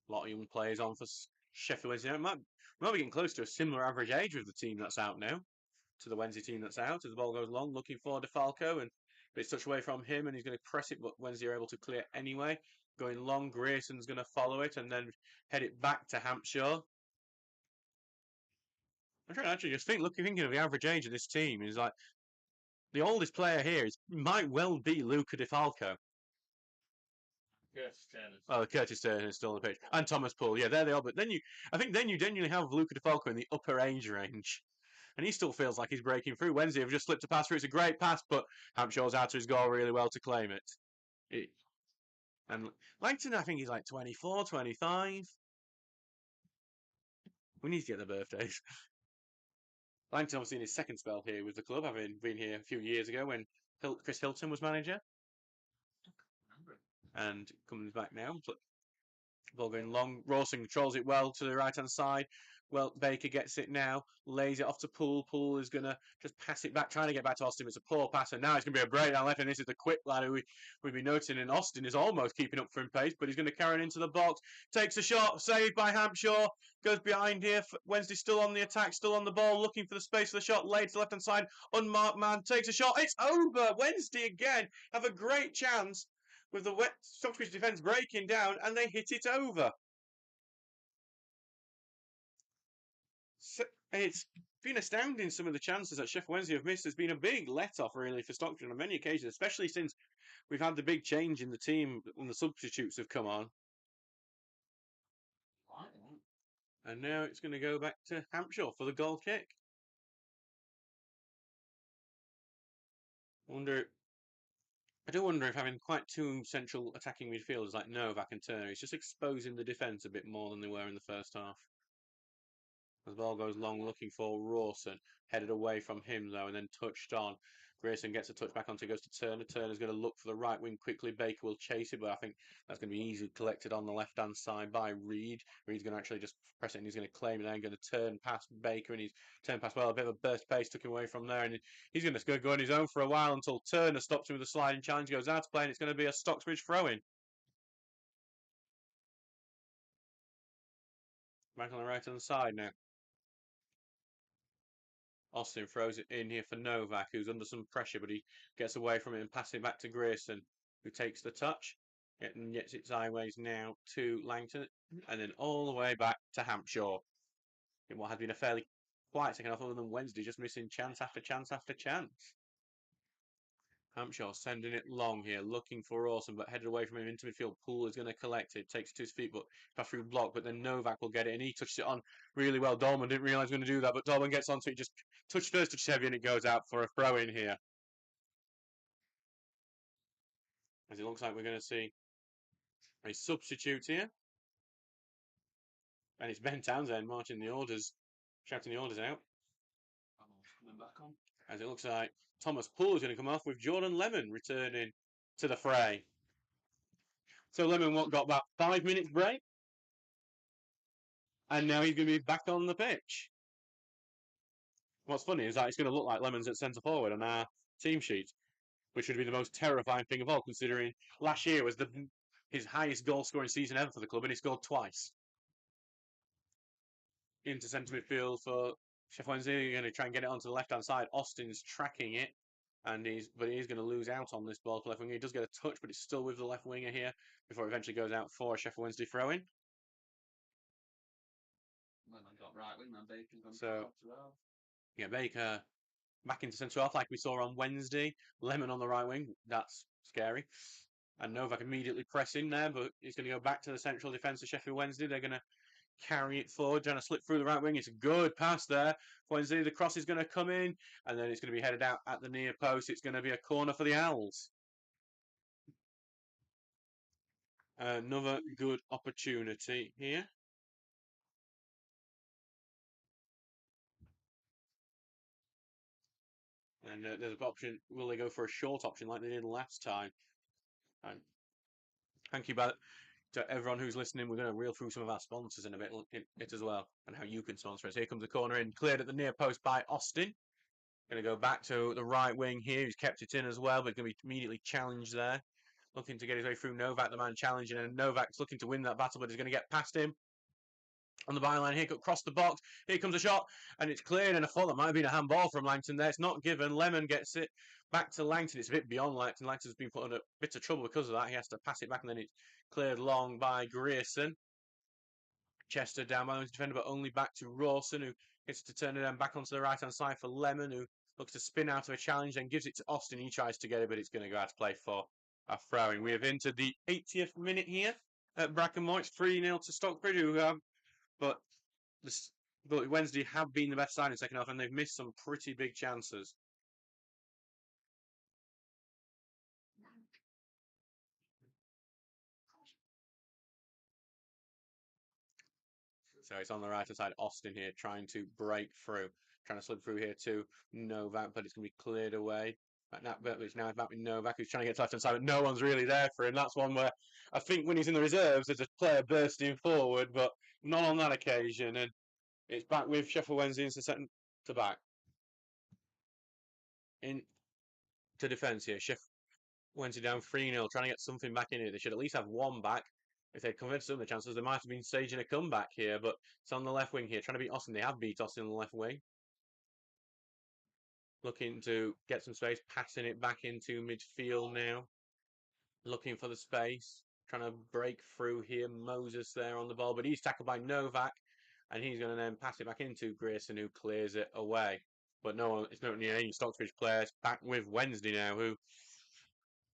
A lot of young players on for Sheffield Wednesday. Might be getting close to a similar average age of the team that's out now to the Wednesday team that's out. As the ball goes long, looking for DeFalco, and it's touched away from him, and he's going to press it, but Wednesday are able to clear anyway. Going long, Grayson's going to follow it and then head it back to Hampshire. I'm trying to actually just thinking of the average age of this team is like the oldest player here might well be Luca DeFalco. Curtis Turner. Oh, Curtis Turner is still on the pitch, and Thomas Poole. Yeah, there they are. But I think you genuinely have Luca DeFalco in the upper age range, and he still feels like he's breaking through. Wednesday have just slipped a pass through. It's a great pass, but Hampshire's out to his goal really well to claim it. And Langton, I think he's like 24, 25. We need to get their birthdays. Langton obviously in his second spell here with the club, having been here a few years ago when Chris Hilton was manager. And comes back now. Ball going long. Rawson controls it well to the right-hand side. Well, Baker gets it now. Lays it off to Poole. Poole is going to just pass it back, trying to get back to Austin. It's a poor pass, and now it's going to be a breakdown left, and this is the quick lad who we've been noticing, and Austin is almost keeping up for him pace, but he's going to carry it into the box. Takes a shot, saved by Hampshire. Goes behind here. Wednesday still on the attack, still on the ball, looking for the space for the shot. Laid to the left-hand side. Unmarked man takes a shot. It's over. Wednesday again have a great chance with the Stocksbridge defence breaking down, and they hit it over. So it's been astounding, some of the chances that Sheffield Wednesday have missed. There's been a big let-off, really, for Stockbridge on many occasions, especially since we've had the big change in the team when the substitutes have come on. And now it's going to go back to Hampshire for the goal kick. I do wonder if having quite two central attacking midfielders like Novak and Turner is just exposing the defence a bit more than they were in the first half. The ball goes long, looking for Rawson. Headed away from him, though, and then touched on. Grayson gets a touch back onto, goes to Turner. Turner's going to look for the right wing quickly. Baker will chase it, but I think that's going to be easily collected on the left-hand side by Reed. Reed's going to actually just press it, and he's going to claim it, and then going to turn past Baker, and he's turned past, well, a bit of a burst pace, took him away from there, and he's going to go on his own for a while until Turner stops him with a sliding challenge, goes out to play, and it's going to be a Stocksbridge throw-in. Back on the right-hand side now. Austin throws it in here for Novak, who's under some pressure, but he gets away from it and passes it back to Grayson, who takes the touch and gets it sideways now to Langton, and then all the way back to Hampshire. In what had been a fairly quiet second half, other than Wednesday just missing chance after chance after chance. Hampshire sending it long here, looking for Rawson, but headed away from him into midfield. Poole is going to collect it, takes it to his feet, but pass through block, but then Novak will get it, and he touched it on really well. Dolman didn't realise he was going to do that, but Dolman gets onto it, just touches heavy, and it goes out for a throw in here. As it looks like we're going to see a substitute here. And it's Ben Townsend marching the orders, shouting the orders out. Coming back on. As it looks like Thomas Poole is going to come off with Jordan Lemon returning to the fray. So Lemon got about 5 minutes break. And now he's going to be back on the pitch. What's funny is that it's going to look like Lemon's at centre forward on our team sheet, which would be the most terrifying thing of all, considering last year was his highest goal scoring season ever for the club, and he scored twice. Into centre midfield for Sheffield Wednesday. You're going to try and get it onto the left-hand side. Austin's tracking it, but he is going to lose out on this ball to left winger. He does get a touch, but it's still with the left winger here before it eventually goes out for a Sheffield Wednesday throw-in. Well, I got right wing, man. Baker's gone so, yeah, Baker back into centre half like we saw on Wednesday. Lemon on the right wing. That's scary. And Novak immediately pressing there, but he's going to go back to the central defence of Sheffield Wednesday. They're going to carry it forward, trying to slip through the right wing. It's a good pass there. Wednesday, the cross is going to come in, and then it's going to be headed out at the near post. It's going to be a corner for the Owls. Another good opportunity here. And there's an option. Will they go for a short option like they did last time? And thank you to everyone who's listening. We're going to reel through some of our sponsors in a bit as well, and how you can sponsor us. Here comes the corner in, cleared at the near post by Austin. Going to go back to the right wing here. He's kept it in as well, but going to be immediately challenged there. Looking to get his way through Novak, the man challenging, and Novak's looking to win that battle, but he's going to get past him. On the byline here, across the box. Here comes a shot, and it's cleared, and I thought that might have been a handball from Langton there. It's not given. Lemon gets it back to Langton. It's a bit beyond Langton. Langton's been put in a bit of trouble because of that. He has to pass it back, and then it's cleared long by Grierson. Chester down by the defender, but only back to Rawson, who gets to turn it down back onto the right-hand side for Lemon, who looks to spin out of a challenge and gives it to Austin. He tries to get it, but it's going to go out to play for a throwing. We have entered the 80th minute here at Brackenmore. It's 3-0 to Stocksbridge, but Wednesday have been the best side in the second half, and they've missed some pretty big chances. So it's on the right-hand side. Austin here trying to break through, trying to slip through here to Novak, but it's going to be cleared away. It's now back with Novak, who's trying to get to left-hand side, but no one's really there for him. That's one where I think when he's in the reserves, there's a player bursting forward, but not on that occasion. And it's back with Sheffield Wednesday into second to back. In to defence here. Sheffield Wednesday down 3-0, trying to get something back in here. They should at least have one back. If they'd convinced some of the chances, they might have been staging a comeback here, but it's on the left wing here, trying to beat Austin. They have beat Austin on the left wing. Looking to get some space, passing it back into midfield now. Looking for the space, trying to break through here. Moses there on the ball, but he's tackled by Novak, and he's going to then pass it back into Grierson, who clears it away. But no one, it's not any Stocksbridge players back with Wednesday now, who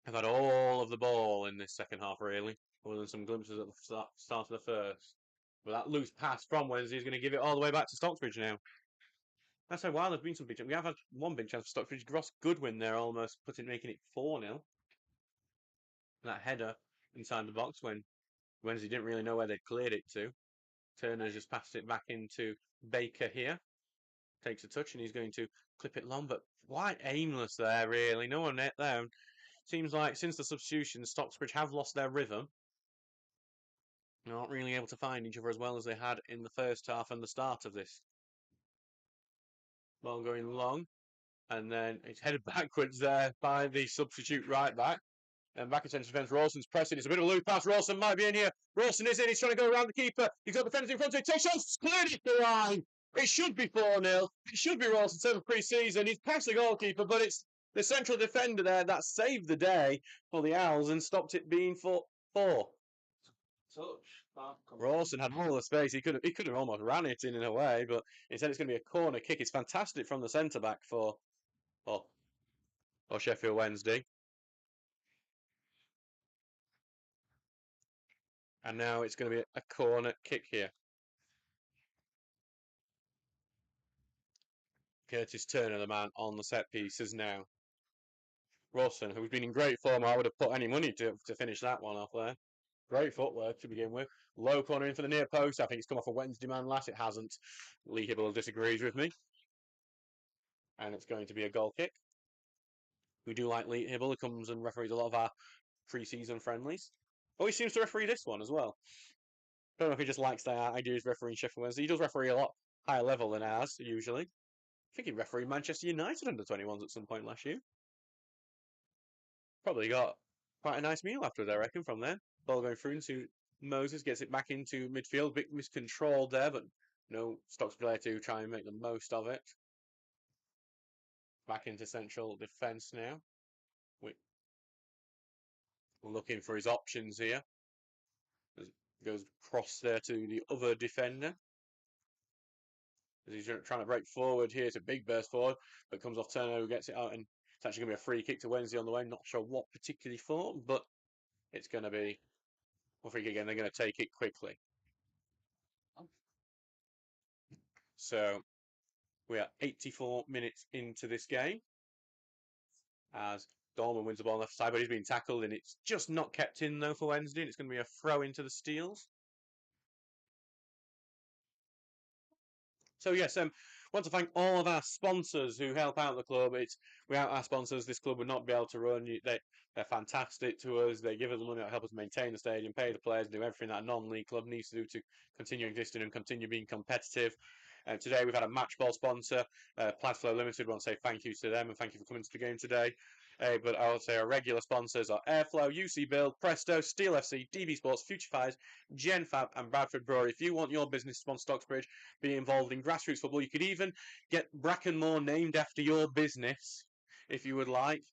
have had all of the ball in this second half, really, other than some glimpses at the start of the first. But that loose pass from Wednesday is going to give it all the way back to Stocksbridge now. That's how while there's been some big chances. We have had one big chance for Stocksbridge. Ross Goodwin there almost making it 4-0. That header inside the box when Wednesday didn't really know where they'd cleared it to. Turner just passed it back into Baker here. Takes a touch and he's going to clip it long, but quite aimless there, really. No one net there. Seems like since the substitution, Stocksbridge have lost their rhythm. They're not really able to find each other as well as they had in the first half and the start of this. Ball going long, and then it's headed backwards there by the substitute right back. And back in centre defence, Rawson's pressing. It's a bit of a loose pass. Rawson might be in here. Rawson is in. He's trying to go around the keeper. He's got defenders in front of him. Takes shots. Cleared it the line. It should be 4-0. It should be Rawson's 7th pre-season. He's past the goalkeeper, but it's the central defender there that saved the day for the Owls and stopped it being 4. Rawson had all the space. He could have almost ran it in a way, but instead it's going to be a corner kick. It's fantastic from the centre back for Sheffield Wednesday. And now it's going to be a corner kick here. Curtis Turner, the man on the set pieces now. Rawson, who's been in great form, I would have put any money to finish that one off there. Great footwork to begin with. Low corner in for the near post. I think it's come off a Wednesday man last. It hasn't. Lee Hibble disagrees with me. And it's going to be a goal kick. We do like Lee Hibble. He comes and referees a lot of our pre-season friendlies. Oh, he seems to referee this one as well. I don't know if he just likes the idea of refereeing Sheffield Wednesday. He does referee a lot higher level than ours, usually. I think he refereed Manchester United under 21s at some point last year. Probably got quite a nice meal afterwards, I reckon, from there. Ball going through into Moses, gets it back into midfield. Bit miscontrolled there, but no Stocks player to try and make the most of it. Back into central defence now. We're looking for his options here. Goes cross there to the other defender. As he's trying to break forward here. It's a big burst forward, but comes off Turner, who gets it out, and it's actually going to be a free kick to Wednesday on the way. Not sure what particularly for, but it's going to be a free kick again. They're going to take it quickly. So we are 84 minutes into this game as Dolman wins the ball on the left side, but he's been tackled, and it's just not kept in though for Wednesday. And it's going to be a throw into the Steels. So yes, want to thank all of our sponsors who help out the club. Without our sponsors, this club would not be able to run. They're fantastic to us. They give us the money that help us maintain the stadium, pay the players, do everything that a non-league club needs to do to continue existing and continue being competitive. Today we've had a match ball sponsor, Plasflow Limited. We want to say thank you to them and thank you for coming to the game today. But I would say our regular sponsors are Airflow, UC Build, Presto, Steel FC, DB Sports, Future Fires, GenFab, and Bradford Brewery. If you want your business to sponsor Stocksbridge, be involved in grassroots football, you could even get Brackenmore named after your business if you would like.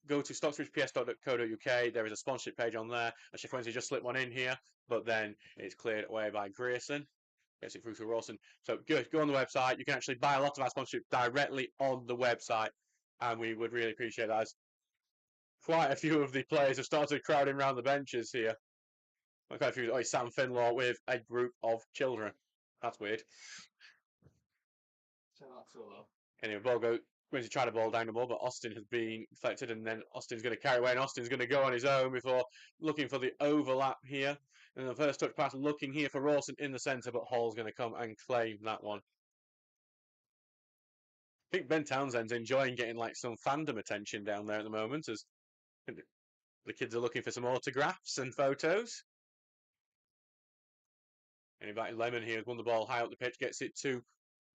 Go to stocksbridgeps.co.uk. There is a sponsorship page on there. And Sheffield Wednesday just slipped one in here, but then it's cleared away by Grayson. Gets it through to Rawson. So good. Go on the website. You can actually buy a lot of our sponsorship directly on the website, and we would really appreciate that. As quite a few of the players have started crowding around the benches here. Quite a few. Oh, Sam Finlaw with a group of children. That's weird. Anyway, ball go. Going to try to ball down the ball, but Austin has been deflected, and then Austin's going to carry away, and Austin's going to go on his own before looking for the overlap here. And the first touch pass looking here for Rawson in the centre, but Hall's going to come and claim that one. I think Ben Townsend's enjoying getting like some fandom attention down there at the moment, as the kids are looking for some autographs and photos. And invited Lemon here has won the ball high up the pitch, gets it to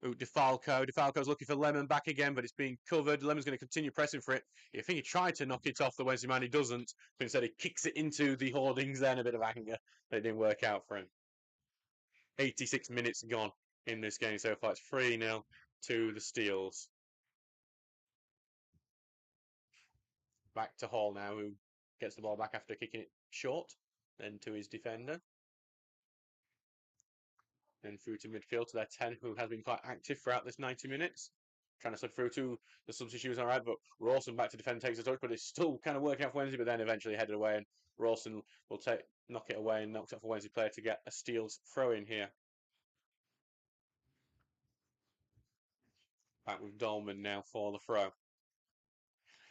DeFalco. DeFalco's looking for Lemon back again, but it's being covered. Lemon's going to continue pressing for it. I think he tried to knock it off the Wednesday man. He doesn't. But instead, he kicks it into the hoardings then. A bit of anger. But it didn't work out for him. 86 minutes gone in this game so far. It's 3-0 to the Steels. Back to Hall now, who gets the ball back after kicking it short. Then to his defender. Then through to midfield to their 10, who has been quite active throughout this 90 minutes. Trying to slip through to the substitutes, all right, but Rawson back to defend, takes a touch, but it's still kind of working off Wednesday, but then eventually headed away, and Rawson will knock it away and knocks it off a Wednesday player to get a Steel's throw in here. Back with Dolman now for the throw.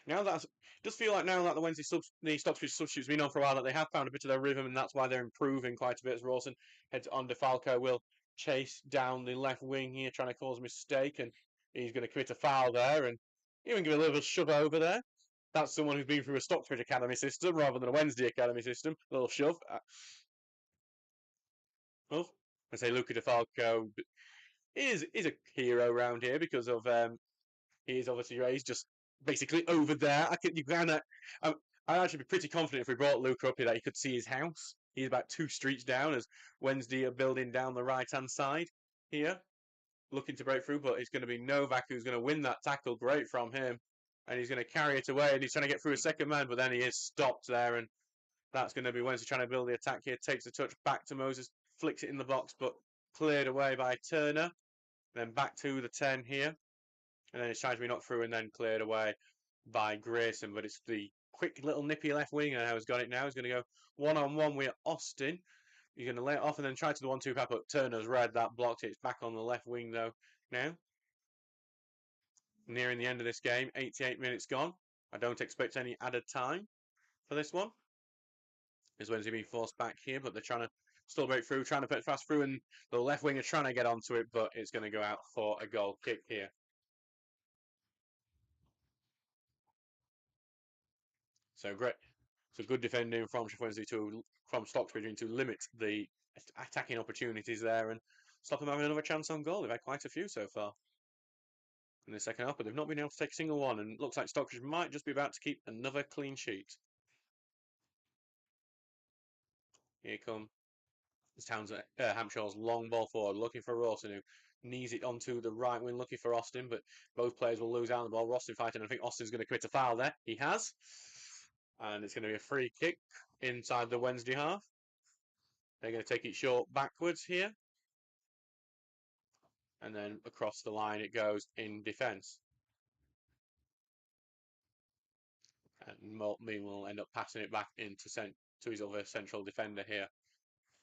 Now that it does feel like now that the Stocksbridge substitutes been on for a while, that they have found a bit of their rhythm, and that's why they're improving quite a bit. As Rawson heads on, DeFalco will chase down the left wing here, trying to cause a mistake, and he's going to commit a foul there, and even give a little shove over there. That's someone who's been through a Stocksbridge Academy system rather than a Wednesday Academy system. A little shove. I say Luca DeFalco is a hero around here because of he is obviously he's just basically over there. I'd actually be pretty confident if we brought Luca up here that he could see his house. He's about 2 streets down as Wednesday are building down the right-hand side here, looking to break through, but it's going to be Novak who's going to win that tackle. Great from him. And he's going to carry it away, and he's trying to get through a second man, but then he is stopped there, and that's going to be Wednesday trying to build the attack here. Takes the touch back to Moses, flicks it in the box, but cleared away by Turner. Then back to the 10 here. And then it's trying to be knocked through and then cleared away by Grayson. But it's the quick little nippy left winger who's got it now. He's going to go one-on-one with Austin. He's going to lay it off and then try to the 1-2 pass, but Turner's read that, blocked it. It's back on the left wing though now. Nearing the end of this game, 88 minutes gone. I don't expect any added time for this one. As Wednesday being forced back here, but they're trying to still break through, trying to put it fast through, and the left winger trying to get onto it, but it's going to go out for a goal kick here. So great. So good defending from Sheffield Wednesday from Stocksbridge to limit the attacking opportunities there and stop them having another chance on goal. They've had quite a few so far in the second half, but they've not been able to take a single one, and it looks like Stockbridge might just be about to keep another clean sheet. Here comes Hampshire's long ball forward, looking for Rawson, who knees it onto the right wing, looking for Austin, but both players will lose out on the ball. Austin fighting, and I think Austin's going to commit a foul there. He has. And it's going to be a free kick inside the Wednesday half. They're going to take it short backwards here. and then across the line it goes in defence. And Mean will end up passing it back into to his other central defender here.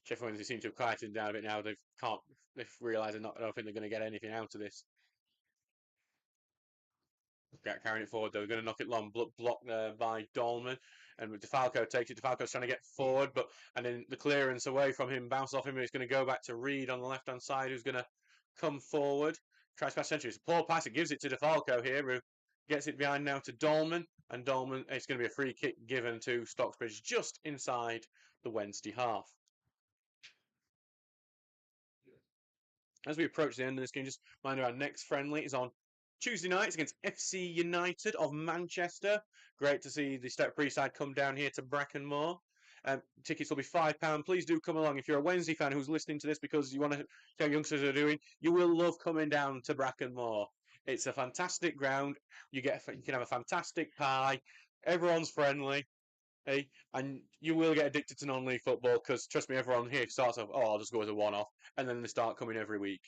Sheffield Wednesday seem to have quieted down a bit now. They've realised I don't think they're going to get anything out of this. Carrying it forward, they're going to knock it long, blocked by Dolman, and DeFalco takes it. DeFalco's trying to get forward, and then the clearance away from him, bounce off him, and it's going to go back to Reed on the left-hand side, who's going to come forward. Tries past Century. It's a poor pass. It gives it to DeFalco here, who gets it behind now to Dolman, and Dolman, it's going to be a free kick given to Stocksbridge just inside the Wednesday half. As we approach the end of this game, just mind our next friendly is on Tuesday night against FC United of Manchester. Great to see the Stockbridge side come down here to Brackenmore. Tickets will be £5. Please do come along. If you're a Wednesday fan who's listening to this because you want to see how youngsters are doing, you will love coming down to Brackenmore. It's a fantastic ground. You can have a fantastic pie. Everyone's friendly. Hey, and you will get addicted to non-league football because, trust me, everyone here starts off, I'll just go as a one-off, and then they start coming every week.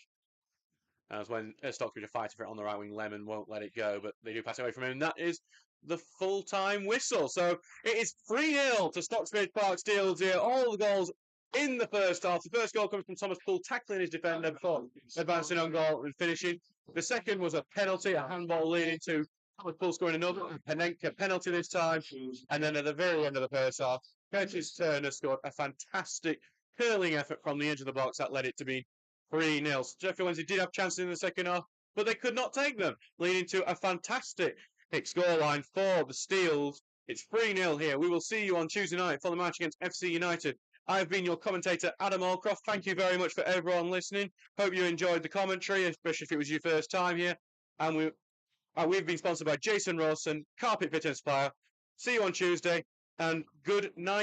As when Stockbridge are fighting for it on the right wing, Lemon won't let it go, but they do pass it away from him. And that is the full-time whistle. So it is 3-0 to Stocksbridge Park Steels here. All the goals in the first half. The first goal comes from Thomas Poole tackling his defender before advancing on goal and finishing. The second was a penalty, a handball leading to Thomas Poole scoring another Panenka penalty this time. And then at the very end of the first half, Curtis Turner scored a fantastic curling effort from the edge of the box that led it to be 3-0. Sheffield Wednesday did have chances in the second half, but they could not take them, leading to a fantastic scoreline for the Steels. It's 3-0 here. We will see you on Tuesday night for the match against FC United. I've been your commentator, Adam Allcroft. Thank you very much for everyone listening. Hope you enjoyed the commentary, especially if it was your first time here. And we've been sponsored by Jason Rawson, Carpet Fit and Supplier. See you on Tuesday, and good night.